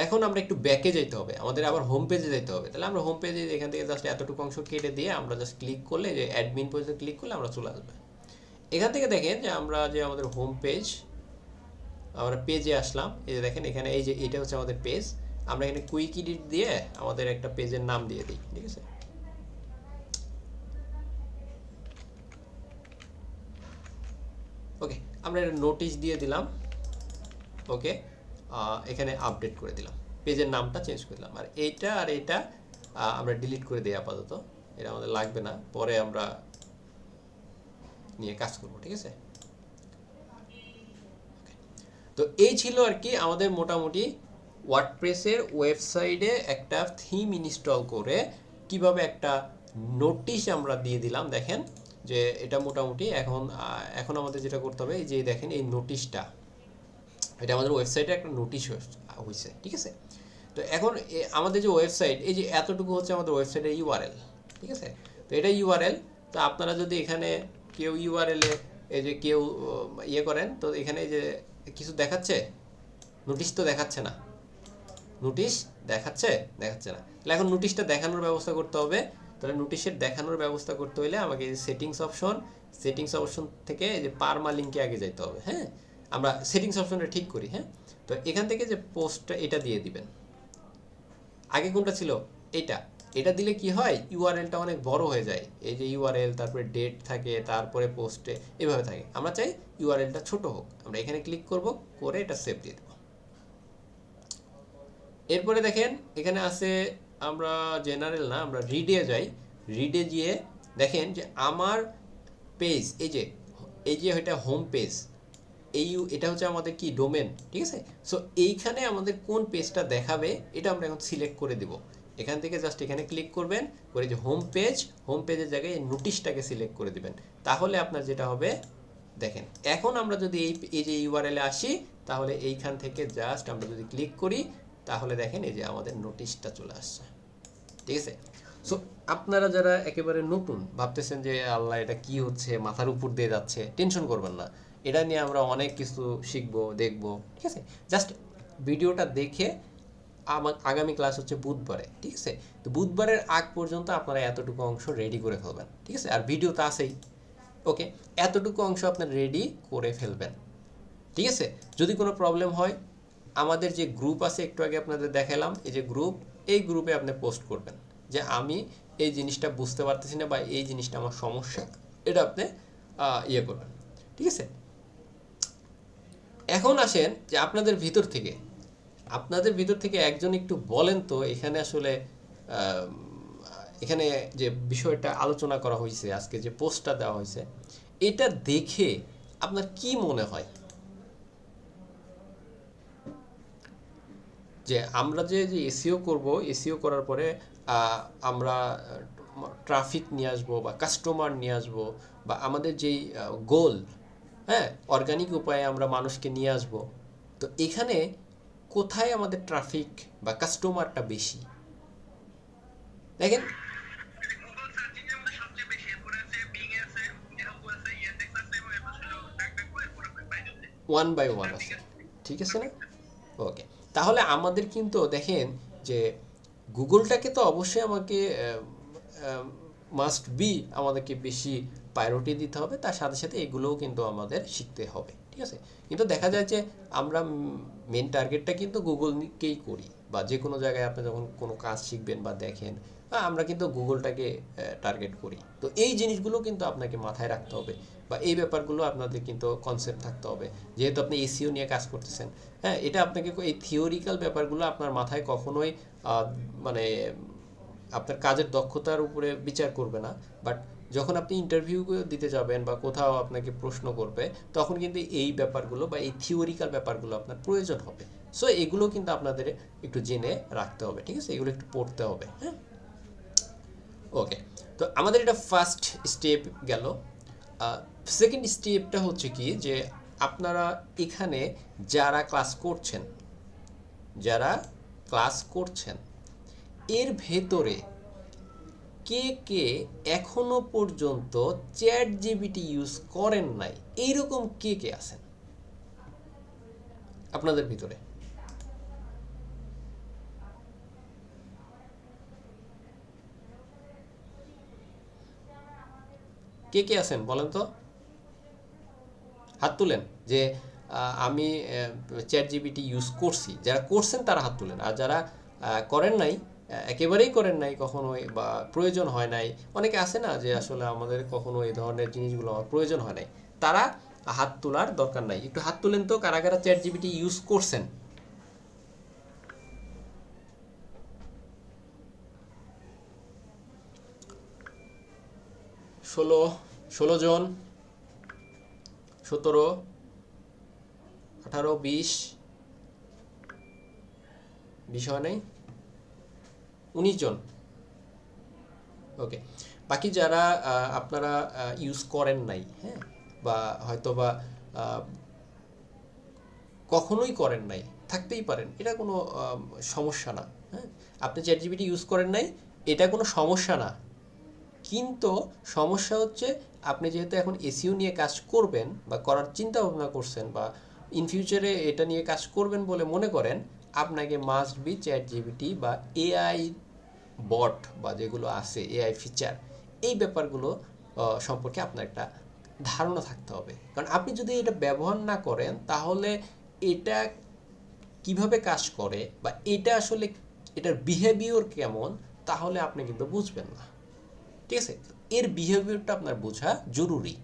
এখন আমরা একটু ব্যাকে যেতে হবে, আমাদের আবার হোম পেজে যেতে হবে। তাহলে আমরা হোম পেজে এখান থেকে জাস্ট এতটুকু অংশ কেটে দিয়ে আমরা জাস্ট ক্লিক করলে, যে অ্যাডমিন পর্যন্ত ক্লিক করলে আমরা চলে আসবে। এখান থেকে দেখেন যে আমরা যে আমাদের হোম পেজ, আমরা পেজে আসলাম। এই যে দেখেন এখানে এই যে এটা হচ্ছে আমাদের পেজ। আমরা এখানে কুইক এডিট দিয়ে আমাদের একটা পেজের নাম দিয়ে দিই। ঠিক আছে, ওকে, আমরা একটা নোটিশ দিয়ে দিলাম। ওকে, এখানে আপডেট করে দিলাম, পেজের নামটা চেঞ্জ করে দিলাম। আর এইটা আর এইটা আমরা ডিলিট করে দিই আপাতত, এটা আমাদের লাগবে না, পরে আমরা নিয়ে কাজ করব। ঠিক আছে, তো এই ছিল আর কি আমাদের মোটামুটি ওয়ার্ডপ্রেসের ওয়েবসাইটে একটা থিম ইনস্টল করে কিভাবে একটা নোটিশ আমরা দিয়ে দিলাম। দেখেন যে এটা মোটামুটি এখন এখন আমাদের যেটা করতে হবে, এই যে দেখেন এই নোটিশটা, এটা আমাদের ওয়েবসাইটে একটা নোটিশ হয়েছে। ঠিক আছে, তো এখন আমাদের যে ওয়েবসাইট, এই যে এতটুকু হচ্ছে আমাদের ওয়েবসাইটের ইউআরএল। ঠিক আছে, তো এটা ইউআরএল। তো আপনারা যদি এখানে কেউ ইউআরএলে এই যে কেউ ইয়ে করেন, তো এখানে এই যে কিছু দেখাচ্ছে, নোটিশ তো দেখাচ্ছে না, নোটিশ দেখাচ্ছে দেখাচ্ছে না। তাহলে এখন নোটিশটা দেখানোর ব্যবস্থা করতে হবে। তাহলে নোটিশের দেখানোর ব্যবস্থা করতে হলে আমাকে এই সেটিংস অপশন থেকে এই যে পারমা লিঙ্কে আগে যেতে হবে। হ্যাঁ, আমরা সেটিংস অপশনটা ঠিক করি। হ্যাঁ, তো এখান থেকে যে পোস্টটা এটা দিয়ে দিবেন। আগে কোনটা ছিল, এটা এটা দিলে কি হয়, ইউআরএলটা অনেক বড় হয়ে যায়। এই যে ইউআরএল, তারপরে ডেট থাকে, তারপরে পোস্টে এভাবে থাকে। আমরা চাই ইউআরএলটা ছোট হোক। আমরা এখানে ক্লিক করব, করে এটা সেভ দিয়ে দেব। এরপরে দেখেন এখানে আছে, আমরা জেনারেল না, আমরা রিডে যাই। রিডে গিয়ে দেখেন যে আমার পেজ, এই যে এটা হোম পেজ, এটা হচ্ছে আমাদের কি ডোমেন। ঠিক আছে, সো এইখানে আমাদের কোন পেজটা দেখাবে এটা আমরা এখন সিলেক্ট করে দেব। এখান থেকে জাস্ট এখানে ক্লিক করবেন, করে যে হোম পেজের জায়গায় এই নোটিশটাকে সিলেক্ট করে দিবেন। তাহলে আপনার যেটা হবে, দেখেন এখন আমরা যদি এই যে ইউআরএলে আসি, তাহলে এইখান থেকে জাস্ট আমরা যদি ক্লিক করি, তাহলে দেখেন এই যে আমাদের নোটিশটা চলে আসছে। ঠিক আছে, সো আপনারা যারা একেবারে নতুন ভাবতেছেন যে আল্লাহ এটা কি হচ্ছে, মাথার উপর দিয়ে যাচ্ছে, টেনশন করবেন না। এটা নিয়ে আমরা অনেক কিছু শিখবো, দেখবো, ঠিক আছে? জাস্ট ভিডিওটা দেখে আমার আগামী ক্লাস হচ্ছে বুধবারে, ঠিক আছে? তো বুধবারের আগ পর্যন্ত আপনারা এতটুকু অংশ রেডি করে ফেলবেন, ঠিক আছে? আর ভিডিও তো আছেই, ওকে? এতটুকু অংশ আপনার রেডি করে ফেলবেন, ঠিক আছে? যদি কোনো প্রবলেম হয় আমাদের যে গ্রুপ আছে একটু আগে আপনাদের দেখালাম, এই যে গ্রুপ, এই গ্রুপে আপনি পোস্ট করবেন যে আমি এই জিনিসটা বুঝতে পারতেছি না বা এই জিনিসটা আমার সমস্যা, এটা আপনি ইয়ে করবেন, ঠিক আছে? এখন আসেন যে আপনাদের ভিতর থেকে একজন একটু বলেন তো এখানে আসলে আম, এখানে যে বিষয়টা আলোচনা করা হয়েছে, আজকে যে পোস্টটা দেওয়া হয়েছে, এটা দেখে আপনার কি মনে হয় যে আমরা যে যে এসিও করব, এসিও করার পরে আমরা ট্রাফিক নিয়ে আসবো বা কাস্টমার নিয়ে আসবো, বা আমাদের যেই গোল, হ্যাঁ, অর্গানিক উপায়ে আমরা মানুষকে নিয়ে আসব, তো এখানে কোথায় আমাদের ট্রাফিক বা কাস্টমারটা বেশি? দেখেন, ওয়ান বাই ওয়ান আছে, ঠিক আছে না? ওকে, তাহলে আমাদের কিন্তু দেখেন যে গুগলটাকে তো অবশ্যই আমাকে মাস্ট বি আমাদেরকে বেশি প্রায়োরিটি দিতে হবে, তার সাথে সাথে এগুলোও কিন্তু আমাদের শিখতে হবে, ঠিক আছে? কিন্তু দেখা যায় যে আমরা মেন টার্গেটটা কিন্তু গুগলকেই করি, বা যে কোনো জায়গায় আপনি যখন কোনো কাজ শিখবেন বা দেখেন, আমরা কিন্তু গুগলটাকে টার্গেট করি। তো এই জিনিসগুলো কিন্তু আপনাকে মাথায় রাখতে হবে, বা এই ব্যাপারগুলো আপনাদের কিন্তু কনসেপ্ট থাকতে হবে, যেহেতু আপনি এসিও নিয়ে কাজ করতেছেন। হ্যাঁ, এটা আপনাকে এই থিওরিক্যাল ব্যাপারগুলো আপনার মাথায় কখনোই মানে আপনার কাজের দক্ষতার উপরে বিচার করবে না, বাট যখন আপনি ইন্টারভিউ দিতে যাবেন বা কোথাও আপনাকে প্রশ্ন করবে, তখন কিন্তু এই ব্যাপারগুলো বা এই থিওরিক্যাল ব্যাপারগুলো আপনার প্রয়োজন হবে। সো এগুলো কিন্তু আপনাদের একটু জেনে রাখতে হবে, ঠিক আছে? এগুলো একটু পড়তে হবে, হ্যাঁ? ওকে, তো আমাদের এটা ফার্স্ট স্টেপ গেল। সেকেন্ড স্টেপটা হচ্ছে কি, যে আপনারা এখানে যারা ক্লাস করছেন, যারা ক্লাস করছেন এর ভেতরে কে কে এখনো পর্যন্ত চ্যাট জিপিটি ইউজ করেন নাই, এইরকম কে কে আছেন আপনাদের ভিতরে? কে কে আছেন বলেন তো, হাত তুলেন যে আমি চ্যাট জিপিটি ইউজ করছি। যারা করছেন তারা হাত তুলেন, আর যারা করেন নাই, একেবারেই করেন নাই কখনোই, বা প্রয়োজন হয় নাই, অনেকে আছে না যে আসলে আমাদের কখনো এই ধরনের জিনিসগুলো আমার প্রয়োজন হয় নাই, তারা হাত তোলার দরকার নাই। একটু হাত তুলেন তো কারা কারা চ্যাট জিপিটি ইউজ করছেন। ১৬ জন, ১৭, ১৮, ২০, ২০ হয় নাই, ১৯ জন। ওকে, বাকি যারা আপনারা ইউজ করেন নাই, হ্যাঁ, বা হয়তো বা আহ, কখনোই করেন নাই, থাকতেই পারেন, এটা কোনো সমস্যা না, হ্যাঁ? আপনি চ্যাট জিপিটি ইউজ করেন নাই, এটা কোনো সমস্যা না। কিন্তু সমস্যা হচ্ছে আপনি যেহেতু এখন এসইও নিয়ে কাজ করবেন বা করার চিন্তা ভাবনা করছেন, বা ইন ফিউচারে এটা নিয়ে কাজ করবেন বলে মনে করেন, আপনাকে মাস্ট বি চ্যাট জিপিটি বা এআই বট বা যেগুলো আছে এআই ফিচার, এই ব্যাপারগুলো সম্পর্কে আপনার একটা ধারণা থাকতে হবে। কারণ আপনি যদি এটা ব্যবহার না করেন, তাহলে এটা কিভাবে কাজ করে বা এটা আসলে এটার বিহেভিয়র কেমন, তাহলে আপনি কিন্তু বুঝবেন না, ঠিক আছে? এর বিহেভিয়ারটা আপনার বোঝা জরুরি,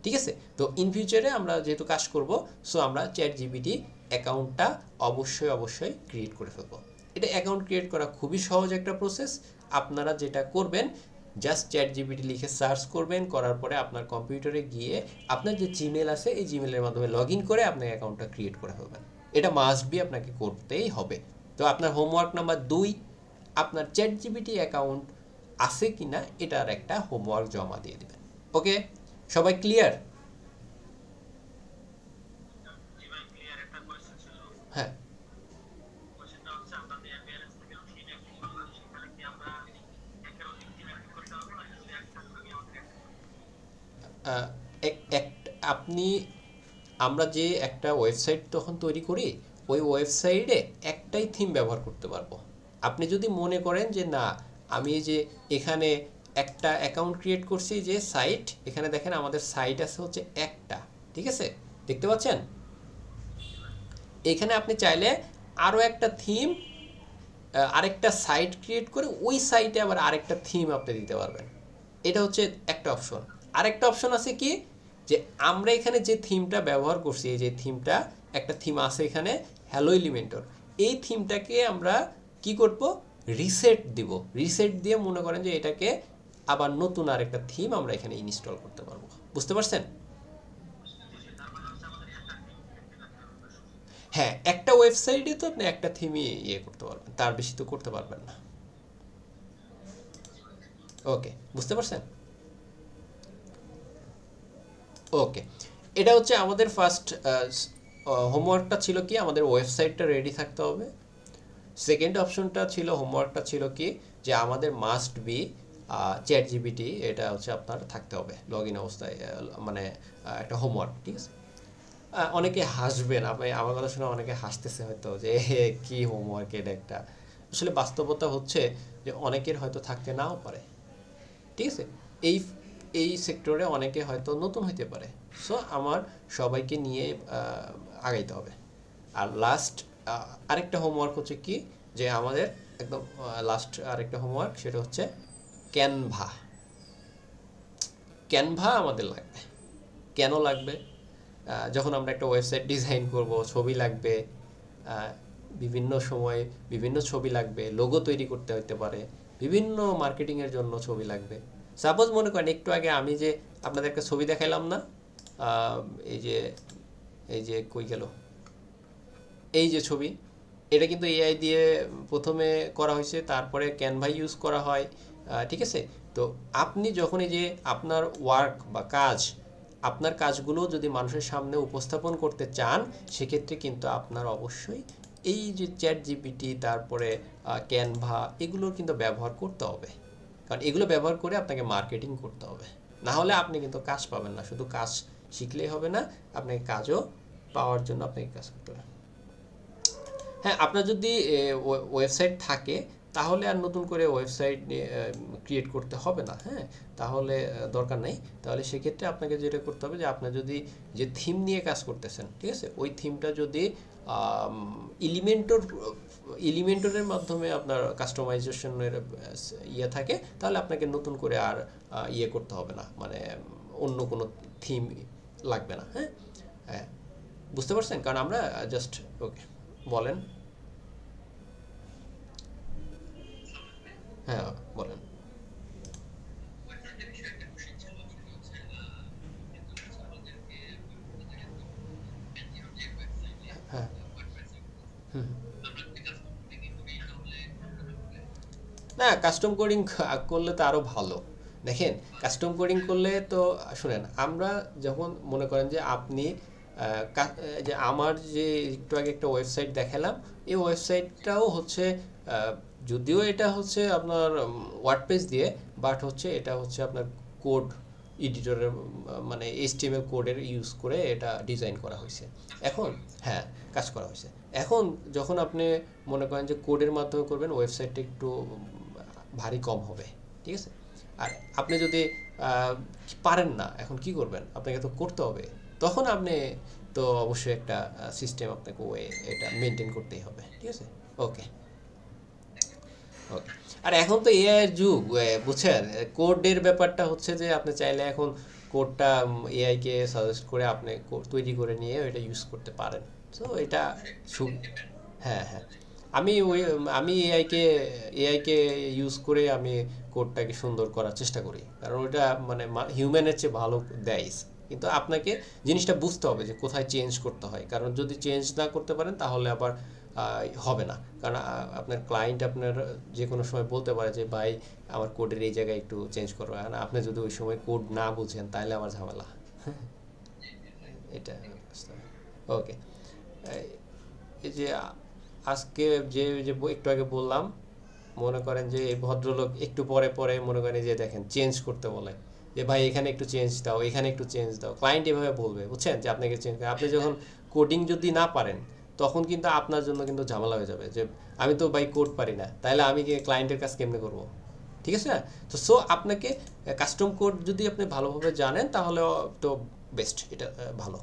ঠিক আছে? তো ইন ফিউচারে আমরা যেহেতু কাজ করব, সো আমরা চ্যাট জিপিটি অ্যাকাউন্টটা অবশ্যই অবশ্যই ক্রিয়েট করে ফেলবো। এটা অ্যাকাউন্ট ক্রিয়েট করা খুবই সহজ একটা প্রসেস। আপনারা যেটা করবেন, জাস্ট চ্যাট জিপিটি লিখে সার্চ করবেন, করার পরে আপনার কম্পিউটারে গিয়ে আপনার যে জিমেল আছে এই জিমেলের মাধ্যমে লগ ইন করে আপনার অ্যাকাউন্টটা ক্রিয়েট করে ফেলবেন। এটা মাস্ট বি আপনাকে করতেই হবে। তো আপনার হোমওয়ার্ক নাম্বার ২, আপনার চ্যাট জিপিটি অ্যাকাউন্ট আছে কিনা এটার একটা হোমওয়ার্ক জমা দিয়ে দেবেন। ওকে, সবাই ক্লিয়ার? হ্যাঁ, আহ, আপনি আমরা যে একটা ওয়েবসাইট তখন তৈরি করি, ওই ওয়েবসাইটে একটাই থিম ব্যবহার করতে পারবো। আপনি যদি মনে করেন যে না, আমি এই যে এখানে একটা অ্যাকাউন্ট ক্রিয়েট করছি, যে সাইট, এখানে দেখেন আমাদের সাইট আছে হচ্ছে একটা, ঠিক আছে, দেখতে পাচ্ছেন? এখানে আপনি চাইলে আরও একটা থিম, আরেকটা সাইট ক্রিয়েট করে ওই সাইটে আবার আরেকটা থিম আপনি দিতে পারবেন। এটা হচ্ছে একটা অপশন। আরেকটা অপশন আছে কি, যে আমরা এখানে যে থিমটা ব্যবহার করছি, এই যে থিমটা, একটা থিম আছে এখানে হ্যালো এলিমেন্টর, এই থিমটাকে আমরা কি করব, রিসেট দিব। রিসেট দিয়ে মনে করেন যে এটাকে আবার নতুন আরেকটা থিম আমরা এখানে ইনস্টল করতে পারবো। বুঝতে পারছেন? হ্যাঁ, একটা ওয়েবসাইটে তো আপনি একটা থিমই ইয়ে করতে পারবেন, তার বেশি তো করতে পারবেন না। ওকে, বুঝতে পারছেন? ওকে, এটা হচ্ছে আমাদের ফার্স্ট হোমওয়ার্কটা ছিল কি, আমাদের ওয়েবসাইটটা রেডি থাকতে হবে। সেকেন্ড অপশনটা ছিল, হোমওয়ার্কটা ছিল কি, যে আমাদের মাস্ট বি চ্যাট জিপিটি, এটা হচ্ছে আপনার থাকতে হবে লগ ইন অবস্থায়, মানে একটা হোমওয়ার্ক, ঠিক আছে? অনেকে হাসবেন, আমি আমার কথা শুনে অনেকে হাসতেছে হয়তো যে কি হোমওয়ার্ক এটা একটা। আসলে বাস্তবতা হচ্ছে যে অনেকের হয়তো থাকতে নাও পারে, ঠিক আছে? এই এই সেক্টরে অনেকে হয়তো নতুন হইতে পারে। সো আমার সবাইকে নিয়ে আগাইতে হবে। আর লাস্ট আরেকটা হোমওয়ার্ক হচ্ছে কি, যে আমাদের একদম লাস্ট আরেকটা হোমওয়ার্ক, সেটা হচ্ছে ক্যানভা। ক্যানভা আমাদের লাগবে। কেন লাগবে? যখন আমরা একটা ওয়েবসাইট ডিজাইন করব, ছবি লাগবে, আহ, বিভিন্ন সময় বিভিন্ন ছবি লাগবে, লোগো তৈরি করতে হতে পারে, বিভিন্ন মার্কেটিংয়ের জন্য ছবি লাগবে। সাপোজ মনে করেন একটু আগে আমি যে আপনাদের একটা ছবি দেখাইলাম না, আহ, এই যে এই যে কই গেল, এই যে ছবি, এটা কিন্তু এআই দিয়ে প্রথমে করা হয়েছে, তারপরে ক্যানভা ইউজ করা হয়, ঠিক আছে? তো আপনি যখন এই যে আপনার ওয়ার্ক বা কাজ, আপনার কাজগুলো যদি মানুষের সামনে উপস্থাপন করতে চান, সেক্ষেত্রে কিন্তু আপনার অবশ্যই এই যে চ্যাট জিপিটি, তারপরে ক্যানভা, এগুলোর কিন্তু ব্যবহার করতে হবে। কারণ এগুলো ব্যবহার করে আপনাকে মার্কেটিং করতে হবে। না হলে আপনি কিন্তু কাজ পাবেন না। শুধু কাজ শিখলেই হবে না, আপনাকে কাজও পাওয়ার জন্য আপনাকে কাজ করতে হবে। হ্যাঁ, আপনার যদি ওয়েবসাইট থাকে, তাহলে আর নতুন করে ওয়েবসাইট ক্রিয়েট করতে হবে না। হ্যাঁ, তাহলে দরকার নেই। তাহলে সেক্ষেত্রে আপনাকে যেটা করতে হবে, যে আপনার যদি যে থিম নিয়ে কাজ করতেছেন, ঠিক আছে, ওই থিমটা যদি এলিমেন্টর এলিমেন্টরের মাধ্যমে আপনার কাস্টমাইজেশনের ইয়ে থাকে, তাহলে আপনাকে নতুন করে আর ইয়ে করতে হবে না, মানে অন্য কোনো থিম লাগবে না। হ্যাঁ, হ্যাঁ, বুঝতে পারছেন? কারণ আমরা জাস্ট, ওকে, বলেন। হ্যাঁ, বলেন। হ্যাঁ, হুম। না, কাস্টম কোডিং করলে তো আরো ভালো। দেখেন, কাস্টম কোডিং করলে তো, শুনেন, আমরা যখন মনে করেন যে আপনি যে আমার যে একটু আগে একটা ওয়েবসাইট দেখালাম, এই ওয়েবসাইটটাও হচ্ছে যদিও এটা হচ্ছে আপনার ওয়ার্ডপ্রেস দিয়ে, বাট হচ্ছে এটা হচ্ছে আপনার কোড এডিটরের, মানে এইচটিএমএল কোডের ইউজ করে এটা ডিজাইন করা হয়েছে। এখন, হ্যাঁ, কাজ করা হয়েছে। এখন যখন আপনি মনে করেন যে কোডের মাধ্যমে করবেন, ওয়েবসাইটটা একটু ভারী কম হবে, ঠিক আছে? আর আপনি যদি আহ, পারেন না, এখন কি করবেন? আপনাকে তো করতে হবে। তখন আপনি তো অবশ্যই একটা সিস্টেম আপনাকে ওয়ে এটা মেনটেন করতেই হবে, ঠিক আছে? ওকে, ওকে। আর এখন তো এআই এর যুগ, বুঝছেন? কোডের ব্যাপারটা হচ্ছে যে আপনি চাইলে এখন কোডটা এআই কে সাজেস্ট করে আপনি কোড তৈরি করে নিয়ে ওইটা ইউজ করতে পারেন। সো এটা হ্যাঁ, হ্যাঁ। আমি এআইকে ইউজ করে আমি কোডটাকে সুন্দর করার চেষ্টা করি, কারণ ওইটা মানে হিউম্যানের চেয়ে ভালো দেয়। কিন্তু আপনাকে জিনিসটা বুঝতে হবে যে কোথায় চেঞ্জ করতে হয়, কারণ যদি চেঞ্জ না করতে পারেন তাহলে আবার হবে না। কারণ আপনার ক্লায়েন্ট আপনার যে কোনো সময় বলতে পারে যে ভাই, আমার কোডের এই জায়গায় একটু চেঞ্জ করো, আর আপনি যদি ওই সময় কোড না বুঝেন তাহলে আমার ঝামেলা। এটা ওকে। এই যে আজকে যে যে একটু আগে বললাম, মনে করেন যে এই ভদ্রলোক একটু পরে পরে মনে করেন যে দেখেন চেঞ্জ করতে বলে, যে ভাই এখানে একটু চেঞ্জ দাও, এখানে একটু চেঞ্জ দাও, ক্লায়েন্ট এভাবে বলবে, বুঝছেন, যে আপনাকে চেঞ্জ করে। আপনি যখন কোডিং যদি না পারেন তখন কিন্তু আপনার জন্য কিন্তু ঝামেলা হয়ে যাবে, যে আমি তো ভাই কোড পারি না, তাহলে আমি কি ক্লায়েন্টের কাজ কেমনে করব? ঠিক আছে না? তো সো আপনাকে কাস্টম কোড যদি আপনি ভালোভাবে জানেন তাহলে তো বেস্ট, এটা ভালো।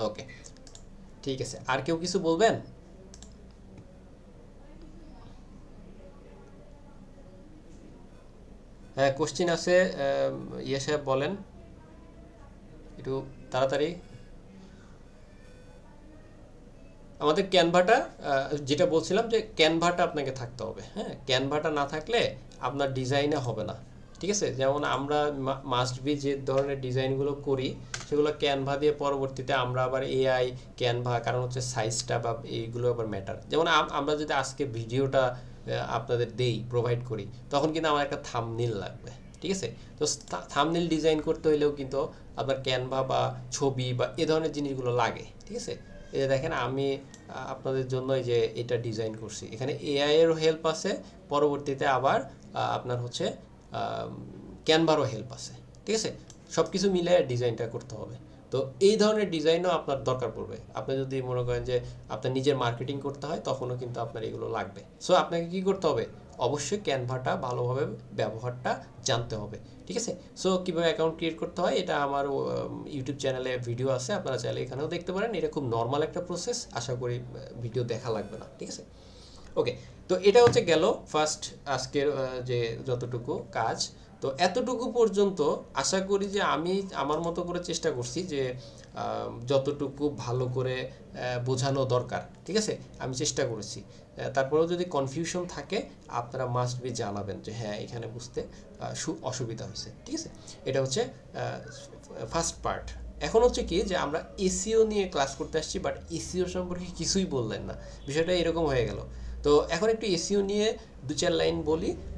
ওকে, ঠিক আছে, আর কেউ কিছু বলবেন? হ্যাঁ, কোশ্চিন আছে, ইয়ে সাহেব বলেন একটু তাড়াতাড়ি। আমাদের ক্যানভাটা, যেটা বলছিলাম যে ক্যানভাটা আপনাকে থাকতে হবে, হ্যাঁ, ক্যানভাটা না থাকলে আপনার ডিজাইনে হবে না। ঠিক আছে, যেমন আমরা মাস্ট বি যে ধরনের ডিজাইনগুলো করি সেগুলো ক্যানভা দিয়ে পরবর্তীতে আমরা আবার এআই, ক্যানভা, কারণ হচ্ছে সাইজটা বা এইগুলো আবার ম্যাটার। যেমন আমরা যদি আজকে ভিডিওটা আপনাদের দেই, প্রোভাইড করি, তখন কিন্তু আমার একটা থাম্বনেইল লাগবে। ঠিক আছে, তো থাম্বনেইল ডিজাইন করতে হইলেও কিন্তু আপনার ক্যানভা বা ছবি বা এ ধরনের জিনিসগুলো লাগে। ঠিক আছে, এই যে দেখেন আমি আপনাদের জন্য এই যে এটা ডিজাইন করছি, এখানে এআই এরও হেল্প আছে, পরবর্তীতে আবার আপনার হচ্ছে ক্যানভারও হেল্প আছে। ঠিক আছে, সব কিছু মিলে ডিজাইনটা করতে হবে। তো এই ধরনের ডিজাইনও আপনার দরকার পড়বে। আপনি যদি মনে করেন যে আপনার নিজের মার্কেটিং করতে হয়, তখনও কিন্তু আপনার এগুলো লাগবে। সো আপনাকে কি করতে হবে? অবশ্যই ক্যানভাটা ভালোভাবে ব্যবহারটা জানতে হবে। ঠিক আছে, সো কীভাবে অ্যাকাউন্ট ক্রিয়েট করতে হয় এটা আমার ইউটিউব চ্যানেলে ভিডিও আছে, আপনারা চাইলে এখানেও দেখতে পারেন। এটা খুব নর্মাল একটা প্রসেস, আশা করি ভিডিও দেখা লাগবে না। ঠিক আছে, ওকে। তো এটা হচ্ছে গেল ফার্স্ট আজকের যে যতটুকু কাজ। তো এতটুকু পর্যন্ত আশা করি যে আমি আমার মতো করে চেষ্টা করছি যে যতটুকু ভালো করে বোঝানো দরকার, ঠিক আছে, আমি চেষ্টা করেছি। তারপরেও যদি কনফিউশন থাকে আপনারা মাস্ট বি জানাবেন যে হ্যাঁ এখানে বুঝতে অসুবিধা হয়েছে। ঠিক আছে, এটা হচ্ছে ফার্স্ট পার্ট। এখন হচ্ছে কি যে আমরা এসিও নিয়ে ক্লাস করতে আসছি, বাট এসিও সম্পর্কে কিছুই বললেন না, বিষয়টা এরকম হয়ে গেল। তো এখন একটু এসিও নিয়ে দু চার লাইন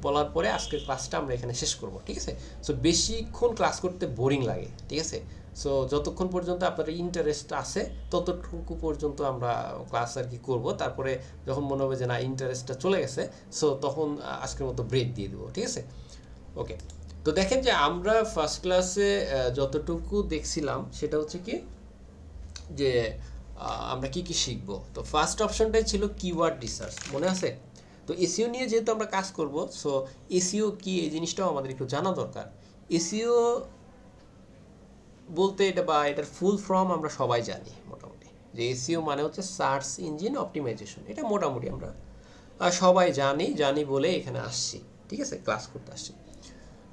বলার পরে আজকের ক্লাসটা আমরা এখানে শেষ করব। ঠিক আছে, সো বেশিক্ষণ ক্লাস করতে বোরিং লাগে। ঠিক আছে, সো যতক্ষণ পর্যন্ত আপনার ইন্টারেস্ট আছে ততটুকু পর্যন্ত আমরা ক্লাস আর কি করবো। তারপরে যখন মনে হবে যে না ইন্টারেস্টটা চলে গেছে, সো তখন আজকের মতো ব্রেক দিয়ে দেবো। ঠিক আছে, ওকে। তো দেখেন যে আমরা ফার্স্ট ক্লাসে যতটুকু দেখছিলাম সেটা হচ্ছে কি যে আমরা কি কি শিখব। তো ফার্স্ট অপশনটাই ছিল কিওয়ার্ড রিসার্চ, মনে আছে? তো এসইও নিয়ে যেহেতু আমরা কাজ করব, সো এসইও কি এই জিনিসটাও আমাদের একটু জানা দরকার। এসইও বলতে এটা বা এটার ফুল ফর্ম আমরা সবাই জানি মোটামুটি, যে এসইও মানে হচ্ছে সার্চ ইঞ্জিন অপটিমাইজেশন। এটা মোটামুটি আমরা সবাই জানি বলে এখানে আসছি। ঠিক আছে, ক্লাস করতে আসছি।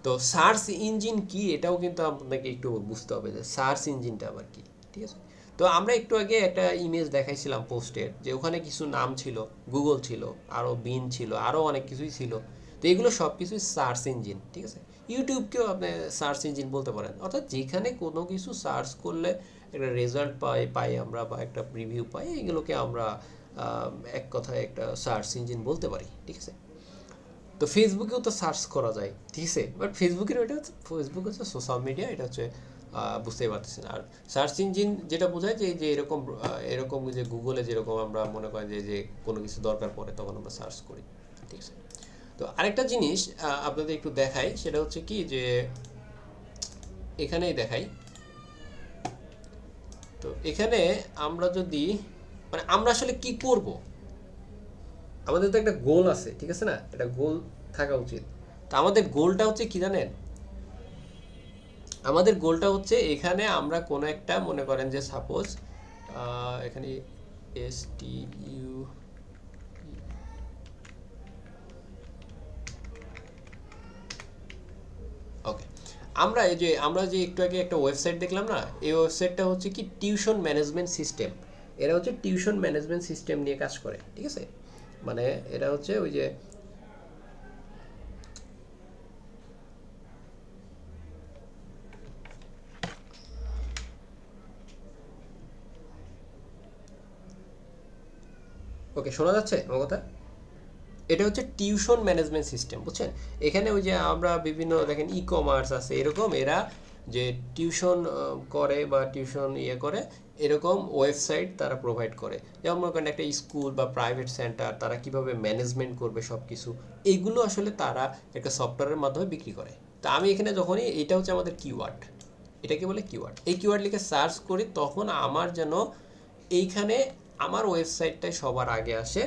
তো সার্চ ইঞ্জিন কি এটাও কিন্তু আপনাকে একটু বুঝতে হবে যে সার্চ ইঞ্জিনটা আবার কি। ঠিক আছে, তো আমরা একটু আগে একটা ইমেজ দেখাইছিলাম পোস্টের, যে ওখানে কিছু নাম ছিল, গুগল ছিল, আরও বিন ছিল, আরও অনেক কিছুই ছিল। তো এগুলো সব কিছুই সার্চ ইঞ্জিন। ঠিক আছে, ইউটিউবকেও আপনি সার্চ ইঞ্জিন বলতে পারেন, অর্থাৎ যেখানে কোনো কিছু সার্চ করলে একটা রেজাল্ট পাই আমরা, বা একটা প্রিভিউ পাই, এগুলোকে আমরা এক কথায় একটা সার্চ ইঞ্জিন বলতে পারি। ঠিক আছে, তো ফেসবুকেও তো সার্চ করা যায়। ঠিক আছে, বাট ফেসবুকের এটা হচ্ছে, ফেসবুক হচ্ছে সোশ্যাল মিডিয়া, এটা হচ্ছে বুঝতেই পারতেছেন। আর সার্চ ইঞ্জিন যেটা বোঝায় যে যে এরকম এরকম যে গুগলে যেরকম আমরা মনে করেন যে যে কোনো কিছু দরকার পড়ে তখন আমরা সার্চ করি। ঠিক আছে, তো আরেকটা জিনিস আপনাদের একটু দেখাই, সেটা হচ্ছে কি যে এখানেই দেখাই। তো এখানে আমরা যদি মানে আমরা আসলে কি করব, আমাদের তো একটা গোল আছে, ঠিক আছে না, একটা গোল থাকা উচিত। তা আমাদের গোলটা হচ্ছে কি জানেন? আমাদের গোলটা হচ্ছে এখানে আমরা কোনো একটা মনে করেন যে সাপোজ এখানে এস টি ইউ, ওকে, আমরা যে একটু আগে একটা ওয়েবসাইট দেখলাম না, এই ওয়েবসাইটটা হচ্ছে কি টিউশন ম্যানেজমেন্ট সিস্টেম। এরা হচ্ছে টিউশন ম্যানেজমেন্ট সিস্টেম নিয়ে কাজ করে। ঠিক আছে, মানে এরা হচ্ছে ওই যে ওকে, শোনা যাচ্ছে আমার কথা? এটা হচ্ছে টিউশন ম্যানেজমেন্ট সিস্টেম, বুঝছেন? এখানে ওই যে আমরা বিভিন্ন দেখেন ই কমার্স আছে এরকম, এরা যে টিউশন করে বা টিউশন করে এরকম ওয়েবসাইট তারা প্রোভাইড করে। যেমন মনে করেন একটা স্কুল বা প্রাইভেট সেন্টার, তারা কিভাবে ম্যানেজমেন্ট করবে সব কিছু, এইগুলো আসলে তারা একটা সফটওয়্যারের মাধ্যমে বিক্রি করে। তো আমি এখানে যখনই এটা হচ্ছে আমাদের কিওয়ার্ড, এটাকে বলে কিওয়ার্ড, এই কিওয়ার্ড লিখে সার্চ করি তখন আমার যেন এইখানে আমার ওয়েবসাইটটাই সবার আগে আসে,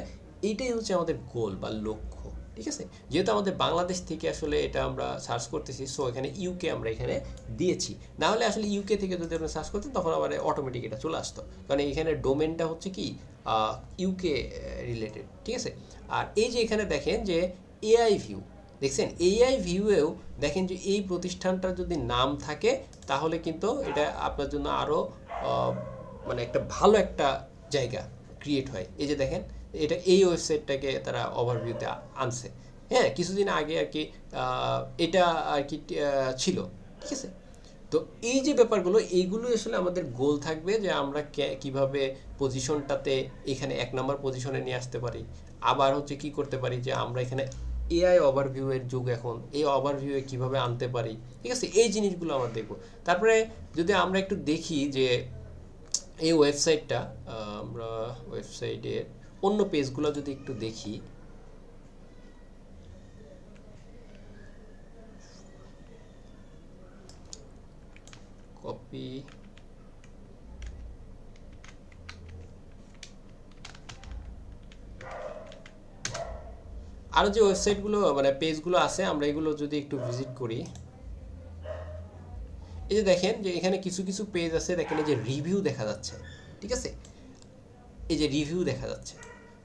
এইটাই হচ্ছে আমাদের গোল বা লক্ষ্য। ঠিক আছে, যেহেতু আমাদের বাংলাদেশ থেকে আসলে এটা আমরা সার্চ করতেছি, সো এখানে ইউকে আমরা এখানে দিয়েছি, না হলে আসলে ইউকে থেকে যদি আমরা সার্চ করতেন তখন আবার অটোমেটিক এটা চলে আসতো, কারণ এখানে ডোমেনটা হচ্ছে কি ইউকে রিলেটেড। ঠিক আছে, আর এই যে এখানে দেখেন যে এআই ভিউ, দেখছেন এআই ভিউয়েও দেখেন যে এই প্রতিষ্ঠানটার যদি নাম থাকে তাহলে কিন্তু এটা আপনার জন্য আরও মানে একটা ভালো একটা জায়গা ক্রিয়েট হয়। এই যে দেখেন এটা এই ওয়েবসাইটটাকে তারা ওভারভিউতে আনছে, হ্যাঁ কিছুদিন আগে আর কি এটা আর কি ছিল। ঠিক আছে, তো এই যে ব্যাপারগুলো এইগুলো আসলে আমাদের গোল থাকবে যে আমরা কিভাবে পজিশনটাতে এখানে 1 নম্বর পজিশনে নিয়ে আসতে পারি, আবার হচ্ছে কি করতে পারি যে আমরা এখানে এআই ওভারভিউয়ের যুগ এখন, এই ওভারভিউয়ে কিভাবে আনতে পারি। ঠিক আছে, এই জিনিসগুলো আমরা দেখব। তারপরে যদি আমরা একটু দেখি যে এই ওয়েবসাইটটা, আমরা ওয়েবসাইটের অন্য পেজগুলো যদি একটু দেখি, কপি আরও যে ওয়েবসাইটগুলো মানে পেজগুলো আছে আমরা এগুলো যদি একটু ভিজিট করি, এই যে দেখেন যে এখানে কিছু কিছু পেজ আছে, দেখেন এই যে রিভিউ দেখা যাচ্ছে। ঠিক আছে, এই যে রিভিউ দেখা যাচ্ছে।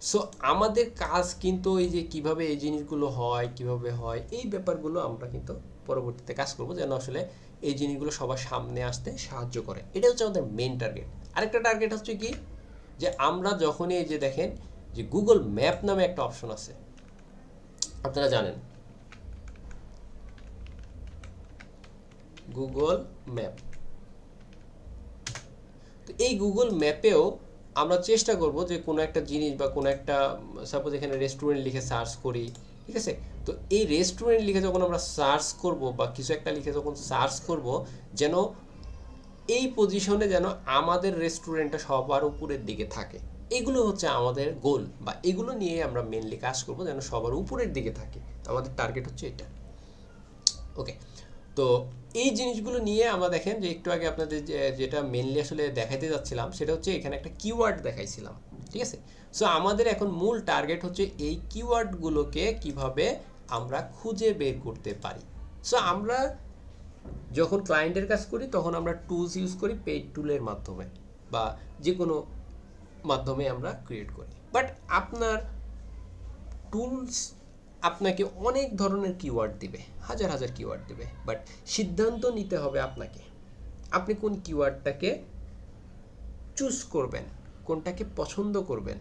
সো আমাদের কাজ কিন্তু এই যে কিভাবে এই জিনিসগুলো হয়, কিভাবে হয়, এই ব্যাপারগুলো আমরা কিন্তু পরবর্তীতে কাজ করব যেন আসলে এই জিনিসগুলো সবার সামনে আসতে সাহায্য করে। এটা হচ্ছে আমাদের মেন টার্গেট। আরেকটা টার্গেট হচ্ছে কি, যে আমরা যখনই এই যে দেখেন যে গুগল ম্যাপ নামে একটা অপশন আছে, আপনারা জানেন গুগল ম্যাপ, তো এই গুগল ম্যাপেও আমরা চেষ্টা করব যে কোনো একটা জিনিস বা কোনো একটা, সাপোজ এখানে রেস্টুরেন্ট লিখে সার্চ করি। ঠিক আছে, তো এই রেস্টুরেন্ট লিখে যখন আমরা সার্চ করব বা কিছু একটা লিখে যখন সার্চ করব, যেন এই পজিশনে যেন আমাদের রেস্টুরেন্টটা সবার উপরের দিকে থাকে। এগুলো হচ্ছে আমাদের গোল, বা এগুলো নিয়ে আমরা মেনলি কাজ করব যেন সবার উপরের দিকে থাকে। আমাদের টার্গেট হচ্ছে এটা। ওকে, তো এই জিনিসগুলো নিয়ে আমরা দেখেন যে একটু আগে আপনাদের যেটা মেনলি আসলে দেখাইতে যাচ্ছিলাম সেটা হচ্ছে এখানে একটা কিওয়ার্ড দেখাইছিলাম। ঠিক আছে, সো আমাদের এখন মূল টার্গেট হচ্ছে এই কিওয়ার্ডগুলোকে কিভাবে আমরা খুঁজে বের করতে পারি। সো আমরা যখন ক্লায়েন্টের কাজ করি তখন আমরা টুলস ইউজ করি, পেইড টুলের মাধ্যমে বা যে কোনো মাধ্যমে আমরা ক্রিয়েট করি। বাট আপনার টুলস আপনাকে অনেক ধরনের কিওয়ার্ড দিবে, হাজার হাজার কিওয়ার্ড দিবে, বাট সিদ্ধান্ত নিতে হবে আপনাকে, আপনি কোন কিওয়ার্ডটাকে চুজ করবেন, কোনটাকে পছন্দ করবেন।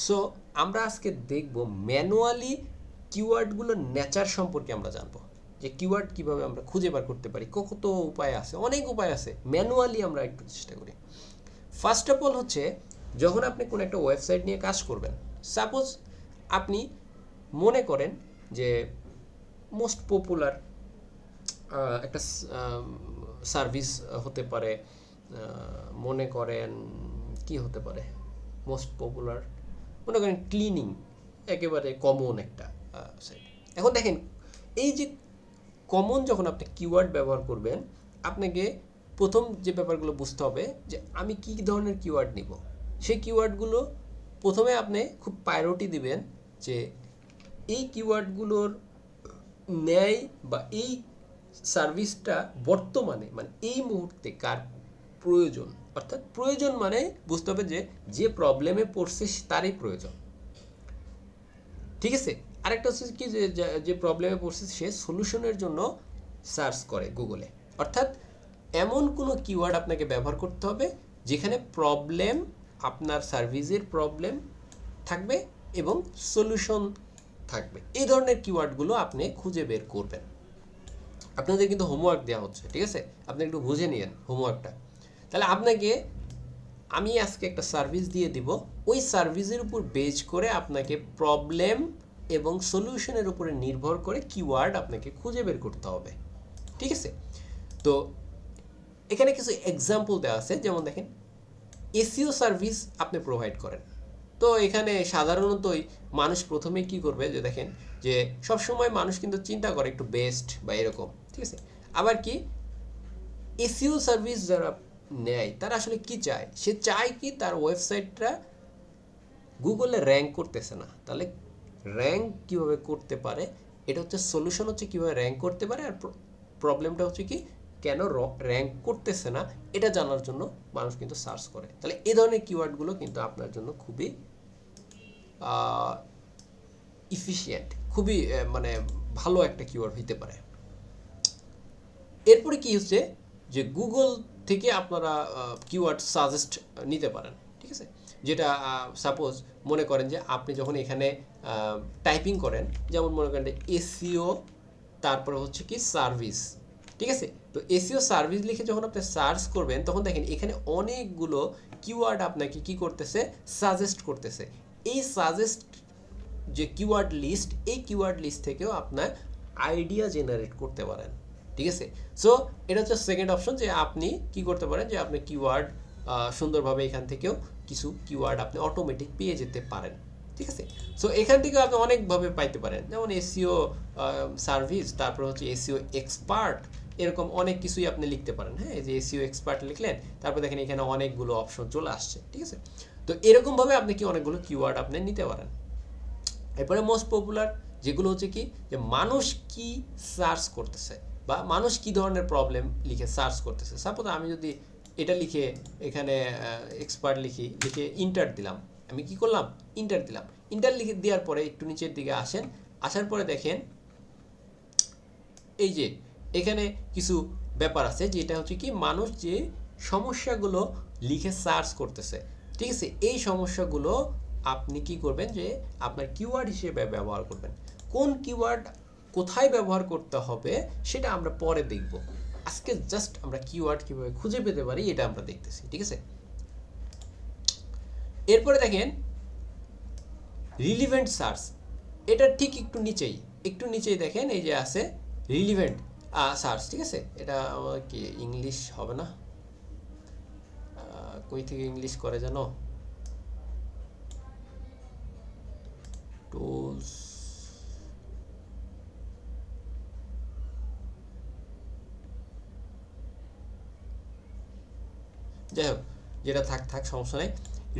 সো আমরা আজকে দেখব ম্যানুয়ালি কিওয়ার্ডগুলোর নেচার সম্পর্কে আমরা জানবো, যে কিওয়ার্ড কিভাবে আমরা খুঁজে বার করতে পারি। কত উপায় আছে, অনেক উপায় আছে, ম্যানুয়ালি আমরা একটু চেষ্টা করি। ফার্স্ট অফ অল হচ্ছে যখন আপনি কোনো একটা ওয়েবসাইট নিয়ে কাজ করবেন, সাপোজ আপনি মনে করেন যে মোস্ট পপুলার একটা সার্ভিস হতে পারে, মনে করেন কি হতে পারে মোস্ট পপুলার, মনে করেন ক্লিনিং, একেবারে কমন একটা সাইট। এখন দেখেন এই যে কমন যখন আপনি কিওয়ার্ড ব্যবহার করবেন, আপনাকে প্রথম যে ব্যাপারগুলো বুঝতে হবে যে আমি কী ধরনের কিওয়ার্ড নিব। সেই কিওয়ার্ডগুলো প্রথমে আপনি খুব প্রায়োরিটি দিবেন যে এই কিওয়ার্ডগুলোর ন্যায় বা এই সার্ভিসটা বর্তমানে মানে এই মুহূর্তে কার প্রয়োজন। অর্থাৎ প্রয়োজন মানে বুঝতে হবে যে যে প্রবলেমে পড়ছে তারই প্রয়োজন। ঠিক আছে, আরেকটা হচ্ছে কি যে যে প্রবলেমে পড়ছে সে সলিউশনের জন্য সার্চ করে গুগলে। অর্থাৎ এমন কোনো কিওয়ার্ড আপনাকে ব্যবহার করতে হবে যেখানে প্রবলেম, আপনার সার্ভিসের প্রবলেম থাকবে এবং সলিউশন থাকবে। এই ধরনের কিওয়ার্ডগুলো আপনি খুঁজে বের করবেন। আপনাদের কিন্তু হোমওয়ার্ক দেওয়া হচ্ছে, ঠিক আছে, আপনি একটু বুঝে নিন হোমওয়ার্কটা। তাহলে আপনাকে আমি আজকে একটা সার্ভিস দিয়ে দিব, ওই সার্ভিসের উপর বেজ করে আপনাকে প্রবলেম এবং সলিউশনের উপরে নির্ভর করে কিওয়ার্ড আপনাকে খুঁজে বের করতে হবে। ঠিক আছে, তো এখানে কিছু এক্সাম্পল দেওয়া আছে, যেমন দেখেন এসইও সার্ভিস আপনি প্রোভাইড করেন। তো এখানে সাধারণতই মানুষ প্রথমে কি করবে যে দেখেন যে সবসময় মানুষ কিন্তু চিন্তা করে একটু বেস্ট বা এরকম। ঠিক আছে। আবার কি এসইও সার্ভিস যারা নেয় তারা আসলে কি চায়, সে চায় কি তার ওয়েবসাইটটা গুগলে র্যাঙ্ক করতেছে না, তাহলে র্যাঙ্ক কিভাবে করতে পারে, এটা হচ্ছে সলিউশন, হচ্ছে কিভাবে র্যাঙ্ক করতে পারে। আর প্রবলেমটা হচ্ছে কি কেন র্যাঙ্ক করতেছে না, এটা জানার জন্য মানুষ কিন্তু সার্চ করে। তাহলে এই ধরনের কিওয়ার্ডগুলো কিন্তু আপনার জন্য খুবই ইফিশিয়েন্ট, খুবই মানে ভালো একটা কিওয়ার্ড হইতে পারে। এরপরে কি হচ্ছে যে গুগল থেকে আপনারা কিওয়ার্ড সাজেস্ট নিতে পারেন, ঠিক আছে। যেটা সাপোজ মনে করেন যে আপনি যখন এখানে টাইপিং করেন, যেমন মনে করেন এসইও তারপরে হচ্ছে কি সার্ভিস, ঠিক আছে। তো এসইও সার্ভিস লিখে যখন আপনি সার্চ করবেন তখন দেখেন এখানে অনেকগুলো কিওয়ার্ড আপনাকে কি করতেছে, সাজেস্ট করতেছে। এই সাজেস্ট যে কিওয়ার্ড লিস্ট, এই কিওয়ার্ড লিস্ট থেকেও আপনার আইডিয়া জেনারেট করতে পারেন, ঠিক আছে। সো এটা হচ্ছে সেকেন্ড অপশন, যে আপনি কি করতে পারেন, যে আপনি কিওয়ার্ড সুন্দরভাবে এখান থেকেও কিছু কিওয়ার্ড আপনি অটোমেটিক পেয়ে যেতে পারেন, ঠিক আছে। সো এখান থেকে আপনি অনেকভাবে পাইতে পারেন, যেমন এসইও সার্ভিস, তারপর হচ্ছে এসইও এক্সপার্ট, এরকম অনেক কিছুই আপনি লিখতে পারেন। হ্যাঁ, এই যে এসইও এক্সপার্ট লিখলেন, তারপর দেখেন এখানে অনেকগুলো অপশন চলে আসছে, ঠিক আছে। তো এরকমভাবে আপনি কি অনেকগুলো কিওয়ার্ড আপনি নিতে পারেন। এরপরে মোস্ট পপুলার যেগুলো হচ্ছে কি, যে মানুষ কি সার্চ করতেছে বা মানুষ কি ধরনের প্রবলেম লিখে সার্চ করতেছে। সাপোজ আমি যদি এটা লিখে এখানে এক্সপার্ট লিখে ইন্টার দিলাম, আমি কি করলাম, ইন্টার দিলাম। ইন্টার লিখে দেওয়ার পরে একটু নিচের দিকে আসেন, আসার পরে দেখেন এই যে এখানে কিছু ব্যাপার আছে, যেটা হচ্ছে কি মানুষ যে সমস্যাগুলো লিখে সার্চ করতেছে, ঠিক আছে। এই সমস্যাগুলো আপনি কি করবেন, যে আপনার কিওয়ার্ড হিসেবে ব্যবহার করবেন। কোন কিওয়ার্ড কোথায় ব্যবহার করতে হবে সেটা আমরা পরে দেখব। আজকে জাস্ট আমরা কিওয়ার্ড কিভাবে খুঁজে পেতে পারি এটা আমরা দেখতেছি, ঠিক আছে। এরপরে দেখেন রিলিভেন্ট সার্চ, এটা ঠিক একটু নিচেই দেখেন এই যে আছে রিলিভেন্ট সার্চ, ঠিক আছে। এটা আমার কি ইংলিশ হবে না, কই থেকে ইংলিশ করে জানো, টুলস, যাই হোক যেটা থাক সমস্যা নেই।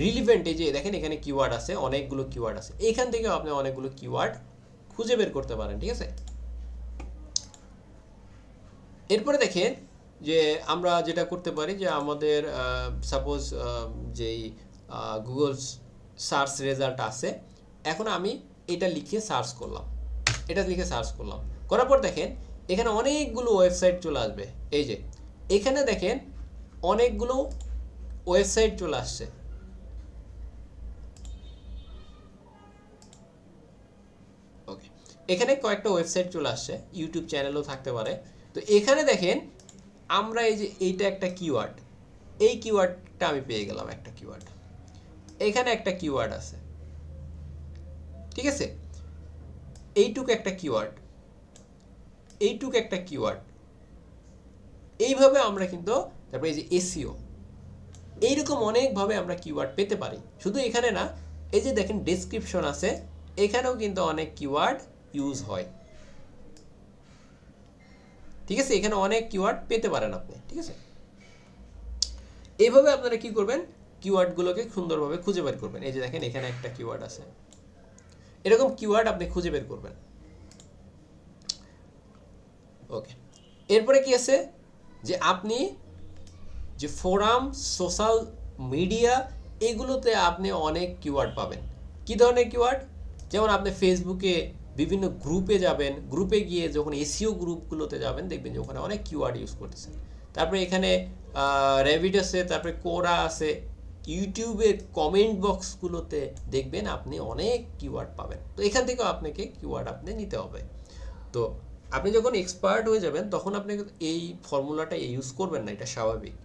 রিলিভেন্ট, এই যে দেখেন এখানে কিওয়ার্ড আছে, অনেকগুলো কিওয়ার্ড আছে, এখান থেকেও আপনি অনেকগুলো কিওয়ার্ড খুঁজে বের করতে পারেন, ঠিক আছে। এরপরে দেখেন যে আমরা যেটা করতে পারি, যে আমাদের সাপোজ যেই গুগল সার্চ রেজাল্ট আছে, এখন আমি এটা লিখে সার্চ করলাম, করার পর দেখেন এখানে অনেকগুলো ওয়েবসাইট চলে আসবে। এই যে এখানে দেখেন অনেকগুলো ওয়েবসাইট চলে আসছে, ওকে। এখানে কয়েকটা ওয়েবসাইট চলে আসছে, ইউটিউব চ্যানেলও থাকতে পারে। তো এখানে দেখেন আমরা এই যে এইটা একটা কিওয়ার্ড, এই কিওয়ার্ডটা আমি পেয়ে গেলাম, একটা কিওয়ার্ড, এখানে একটা কিওয়ার্ড আছে, ঠিক আছে। এইটুকু একটা কিওয়ার্ড, এইভাবে আমরা কিন্তু, তারপরে এই যে এসইও, এইরকম অনেকভাবে আমরা কিওয়ার্ড পেতে পারি। শুধু এখানে না, এই যে দেখেন ডেসক্রিপশন আছে, এখানেও কিন্তু অনেক কিওয়ার্ড ইউজ হয়, ঠিক আছে। এখানে অনেক কিওয়ার্ড পেতে পারেন আপনি, ঠিক আছে। এইভাবে আপনারা কি করবেন, কিওয়ার্ডগুলোকে সুন্দরভাবে খুঁজে বের করবেন। এই যে দেখেন এখানে একটা কিওয়ার্ড আছে, এরকম কিওয়ার্ড আপনি খুঁজে বের করবেন, ওকে। এরপরে কি আছে, যে আপনি যে ফোরাম, সোশ্যাল মিডিয়া, এগুলোতে আপনি অনেক কিওয়ার্ড পাবেন। কি ধরনের কিওয়ার্ড, যেমন আপনি ফেসবুকে বিভিন্ন গ্রুপে যাবেন, গ্রুপে গিয়ে যখন এসইও গ্রুপগুলোতে যাবেন দেখবেন যে ওখানে অনেক কিওয়ার্ড ইউজ করতেছেন। তারপরে এখানে রেভিট আছে, তারপরে কোরা আছে, ইউটিউবের কমেন্ট বক্সগুলোতে দেখবেন আপনি অনেক কিওয়ার্ড পাবেন। তো এখান থেকেও আপনাকে কিওয়ার্ড আপনি নিতে হবে। তো আপনি যখন এক্সপার্ট হয়ে যাবেন তখন আপনি এই ফর্মুলাটা ইউজ করবেন না, এটা স্বাভাবিক।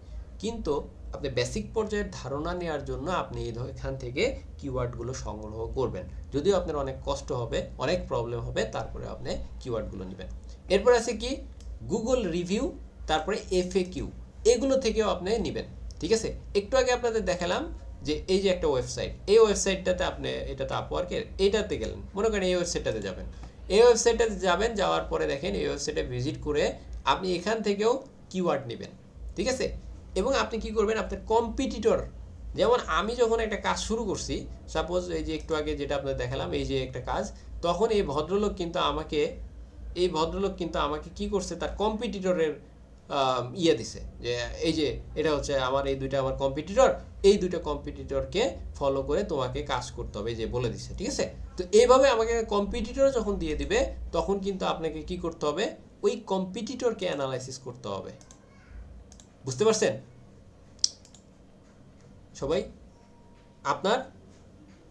কিন্তু আপনি বেসিক পর্যায়ের ধারণা নেওয়ার জন্য আপনি এখান থেকে কিওয়ার্ডগুলো সংগ্রহ করবেন। যদিও আপনার অনেক কষ্ট হবে, অনেক প্রবলেম হবে, তারপরে আপনি কিওয়ার্ডগুলো নেবেন। এরপর আছে কি গুগল রিভিউ, তারপরে এফএকিউ, এগুলো থেকেও আপনি নেবেন, ঠিক আছে। একটু আগে আপনাদের দেখালাম যে এই যে একটা ওয়েবসাইট, এই ওয়েবসাইটটাতে আপনি, এটাতে আপওয়ার্কের, এইটাতে গেলেন, মনে করেন এই ওয়েবসাইটটাতে যাবেন, যাওয়ার পরে দেখেন এই ওয়েবসাইটে ভিজিট করে আপনি এখান থেকেও কিওয়ার্ড নেবেন, ঠিক আছে? এবং আপনি কি করবেন, আপনার কম্পিটিটর, যেমন আমি যখন একটা কাজ শুরু করছি, সাপোজ এই যে একটু আগে যেটা আপনাদের দেখালাম, এই যে একটা কাজ, তখন এই ভদ্রলোক কিন্তু আমাকে কি করছে, তার কম্পিটিটরের ইয়ে দিছে, যে এই যে এটা হচ্ছে আমার এই দুইটা আমার কম্পিটিটর, এই দুইটা কম্পিটিটরকে ফলো করে তোমাকে কাজ করতে হবে, এই যে বলে দিছে, ঠিক আছে? তো এইভাবে আমাকে কম্পিটিটর যখন দিয়ে দিবে, তখন কিন্তু আপনাকে কি করতে হবে, ওই কম্পিটিটরকে অ্যানালাইসিস করতে হবে। বুঝতে পারছেন সবাই? আপনার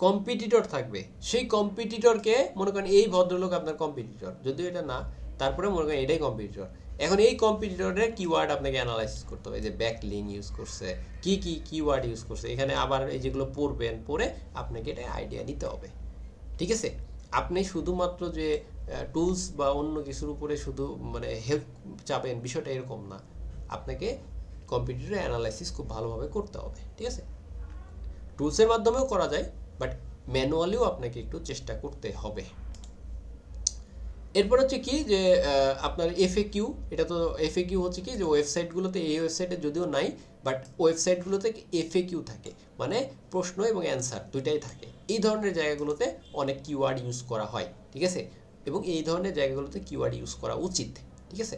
কম্পিটিটর থাকবে, সেই কম্পিটিটরকে মনে করেন এই ভদ্রলোক আপনার কম্পিটিটর, যদিও এটা না, তারপরে মনে করেন এটাই কম্পিটিটর। এখন এই কম্পিটিটরের কিওয়ার্ড আপনাকে অ্যানালাইসিস করতে হবে, যে ব্যাক লিঙ্ক ইউজ করছে, কি কি কিওয়ার্ড ইউজ করছে, এখানে আবার এই যেগুলো পড়বেন, পড়ে আপনাকে এটা আইডিয়া নিতে হবে, ঠিক আছে? আপনি শুধুমাত্র যে টুলস বা অন্য কিছুর উপরে শুধু মানে হেল্প চাবেন, বিষয়টা এরকম না। আপনাকে কম্পিটিটর অ্যানালাইসিস খুব ভালোভাবে করতে হবে, ঠিক আছে? টুলসের মাধ্যমেও করা যায়, বাট ম্যানুয়ালিও আপনাকে একটু চেষ্টা করতে হবে। এরপর হচ্ছে কি, যে আপনার এফএকিউ, এটা তো এফএকিউ হচ্ছে কি, যে ওয়েবসাইটগুলোতে, এই ওয়েবসাইটে যদিও নাই, বাট ওয়েবসাইটগুলোতে এফএকিউ থাকে, মানে প্রশ্ন এবং অ্যান্সার দুইটাই থাকে। এই ধরনের জায়গাগুলোতে অনেক কিওয়ার্ড ইউজ করা হয়, ঠিক আছে? এবং এই ধরনের জায়গাগুলোতে কিওয়ার্ড ইউজ করা উচিত, ঠিক আছে?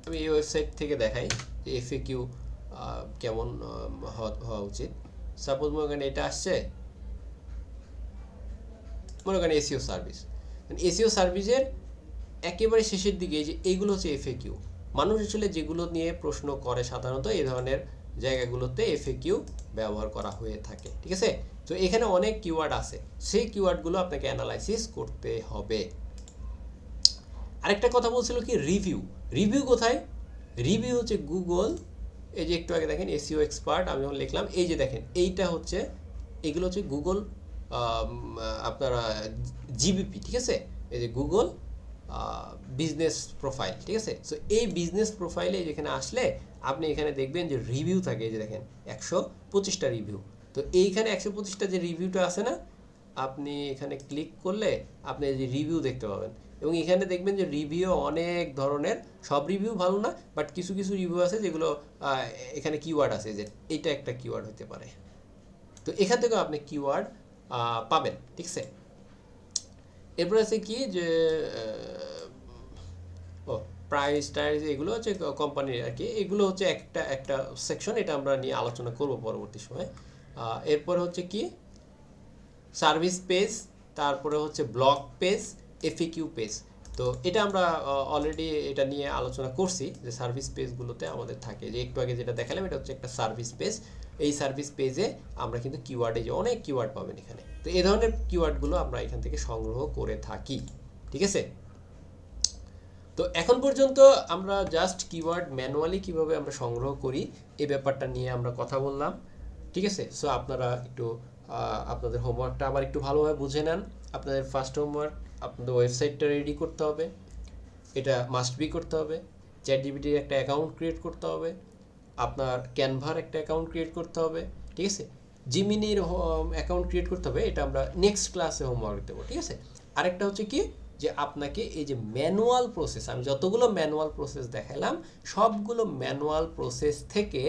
আমি এই ওয়েবসাইট থেকে দেখাই যে এফএকিউ কেমন হওয়া উচিত। সাপোজ মনে করেন এটা আসছে, মনে করেন এসইও সার্ভিস, এসইও সার্ভিসের একেবারে শেষের দিকে যে এইগুলো হচ্ছে এফএকিউ। মানুষ আসলে যেগুলো নিয়ে প্রশ্ন করে সাধারণত এই ধরনের জায়গাগুলোতে এফএকিউ ব্যবহার করা হয়ে থাকে, ঠিক আছে? তো এখানে অনেক কিওয়ার্ড আছে, সেই কিওয়ার্ডগুলো আপনাকে অ্যানালাইসিস করতে হবে। আরেকটা কথা বলছিল কি, রিভিউ। রিভিউ কোথায়? রিভিউ হচ্ছে গুগল, এই যে একটু আগে দেখেন এসইও এক্সপার্ট আমি যখন লিখলাম, এই যে দেখেন এইটা হচ্ছে, এগুলো হচ্ছে গুগল আপনারা জিবিপি, ঠিক আছে? এই যে গুগল বিজনেস প্রোফাইল, ঠিক আছে? সো এই বিজনেস প্রোফাইলে যেখানে আসলে আপনি এখানে দেখবেন যে রিভিউ থাকে, এই যে দেখেন 125টা রিভিউ। তো এইখানে 125টা যে রিভিউটা আছে না, আপনি এখানে ক্লিক করলে আপনি যে রিভিউ দেখতে পাবেন, এবং এখানে দেখবেন যে রিভিউ অনেক ধরনের, সব রিভিউ ভালো না, বাট কিছু কিছু রিভিউ আছে যেগুলো এখানে কিওয়ার্ড আছে, যে এইটা একটা কিওয়ার্ড হতে পারে। তো এখান থেকেও আপনি কিওয়ার্ড পাবেন, ঠিক আছে? এরপর আছে কি, যে ও প্রাইস টাইস, এগুলো হচ্ছে কোম্পানির আর কি, এগুলো হচ্ছে একটা একটা সেকশন, এটা আমরা নিয়ে আলোচনা করব পরবর্তী সময়। এরপর হচ্ছে কি, সার্ভিস পেজ, তারপরে হচ্ছে ব্লগ পেজ, এফএকিউ পেজ। তো এটা আমরা অলরেডি এটা নিয়ে আলোচনা করছি, যে সার্ভিস পেজগুলোতে আমাদের থাকে, যে একটু আগে যেটা দেখালাম এটা হচ্ছে একটা সার্ভিস পেজ। এই সার্ভিস পেজে আমরা কিন্তু কিওয়ার্ডে, যে অনেক কিওয়ার্ড পাবেন এখানে, তো এই ধরনের কিওয়ার্ডগুলো আমরা এখান থেকে সংগ্রহ করে থাকি, ঠিক আছে? তো এখন পর্যন্ত আমরা জাস্ট কিওয়ার্ড ম্যানুয়ালি কিভাবে আমরা সংগ্রহ করি এই ব্যাপারটা নিয়ে আমরা কথা বললাম, ঠিক আছে? সো আপনারা একটু আপনাদের হোমওয়ার্কটা আবার একটু ভালোভাবে বুঝে নেন। আপনাদের ফার্স্ট হোমওয়ার্ক, আপনাদের ওয়েবসাইটটা রেডি করতে হবে, এটা মাস্ট বি করতে হবে। চ্যাটজিপিটির একটা অ্যাকাউন্ট ক্রিয়েট করতে হবে, আপনার ক্যানভার একটা অ্যাকাউন্ট ক্রিয়েট করতে হবে, ঠিক আছে? জিমিনির অ্যাকাউন্ট ক্রিয়েট করতে হবে, এটা আমরা নেক্সট ক্লাসে হোমওয়ার্ক দেবো, ঠিক আছে? আরেকটা হচ্ছে কি, যে আপনাকে এই যে ম্যানুয়াল প্রসেস, আমি যতগুলো ম্যানুয়াল প্রসেস দেখালাম, সবগুলো ম্যানুয়াল প্রসেস থেকে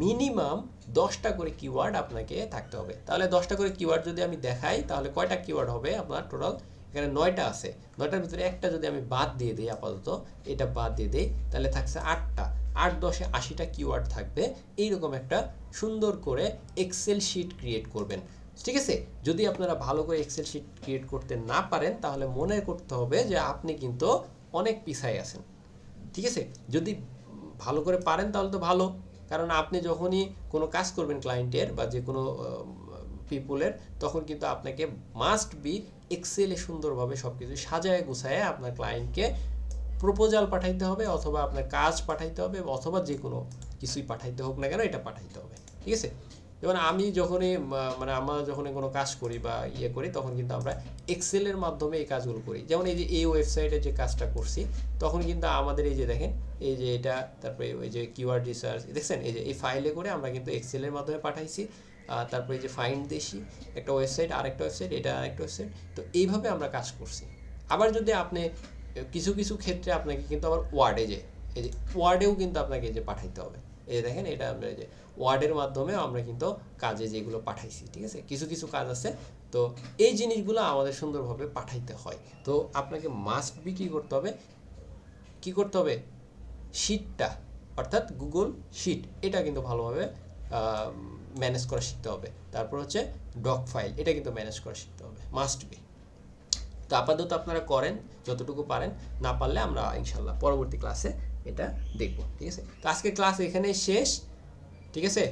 মিনিমাম 10টা করে কিওয়ার্ড আপনাকে থাকতে হবে। তাহলে 10টা করে কিওয়ার্ড যদি আমি দেখাই, তাহলে কয়টা কিওয়ার্ড হবে আপনার টোটাল? এখানে 9টা আছে, 9টার ভিতরে একটা যদি আমি বাদ দিয়ে দিই, আপাতত এটা বাদ দিয়ে দিই, তাহলে থাকছে 8টা। 8 10 80টা কিওয়ার্ড থাকবে। এইরকম একটা সুন্দর করে এক্সেল শিট ক্রিয়েট করবেন, ঠিক আছে? যদি আপনারা ভালো করে এক্সেল শিট ক্রিয়েট করতে না পারেন, তাহলে মনে করতে হবে যে আপনি কিন্তু অনেক পিছায় আছেন, ঠিক আছে? যদি ভালো করে পারেন তাহলে তো ভালো, কারণ আপনি যখনই কোনো কাজ করবেন ক্লায়েন্টের বা যে কোনো পিপুলের, তখন কিন্তু আপনাকে মাস্ট বি এক্সেলে সুন্দরভাবে সব কিছু সাজায় গুছায় আপনার ক্লায়েন্টকে প্রপোজাল পাঠাইতে হবে, অথবা আপনার কাজ পাঠাইতে হবে, অথবা যে কোনো কিছুই পাঠাইতে হোক না কেন, এটা পাঠাইতে হবে, ঠিক আছে? যেমন আমি যখনই মানে আমরা যখনই কোনো কাজ করি বা ইয়ে করি, তখন কিন্তু আমরা এক্সেলের মাধ্যমে এই কাজগুলো করি। যেমন এই যে এই ওয়েবসাইটে যে কাজটা করছি, তখন কিন্তু আমাদের এই যে দেখেন, এই যে এটা, তারপরে ওই যে কিওয়ার্ড রিসার্চ দেখছেন, এই যে এই ফাইলে করে আমরা কিন্তু এক্সেলের মাধ্যমে পাঠাইছি। তারপরে এই যে ফাইন্ড দেশি একটা ওয়েবসাইট, আরেকটা ওয়েবসাইট, এটা আরেকটা ওয়েবসাইট। তো এইভাবে আমরা কাজ করছি। আবার যদি আপনি কিছু কিছু ক্ষেত্রে আপনাকে কিন্তু আবার ওয়ার্ডে এই যে ওয়ার্ডেও কিন্তু আপনাকে এই যে পাঠাইতে হবে। এই যে দেখেন এটা আমরা এই যে ওয়ার্ডের মাধ্যমে আমরা কিন্তু কাজে যেগুলো পাঠাইছি, ঠিক আছে? কিছু কিছু কাজ আছে, তো এই জিনিসগুলো আমাদের সুন্দরভাবে পাঠাইতে হয়। তো আপনাকে মাস্ট বি কী করতে হবে শিটটা, অর্থাৎ গুগল শিট, এটা কিন্তু ভালোভাবে ম্যানেজ করা শিখতে হবে। তারপর হচ্ছে ডক ফাইল, এটা কিন্তু ম্যানেজ করা শিখতে হবে, মাস্ট বি। তো আপাতত আপনারা করেন যতটুকু পারেন, না পারলে আমরা ইনশাল্লাহ পরবর্তী ক্লাসে এটা দেখব, ঠিক আছে? তো আজকের ক্লাস এখানেই শেষ, ঠিক আছে?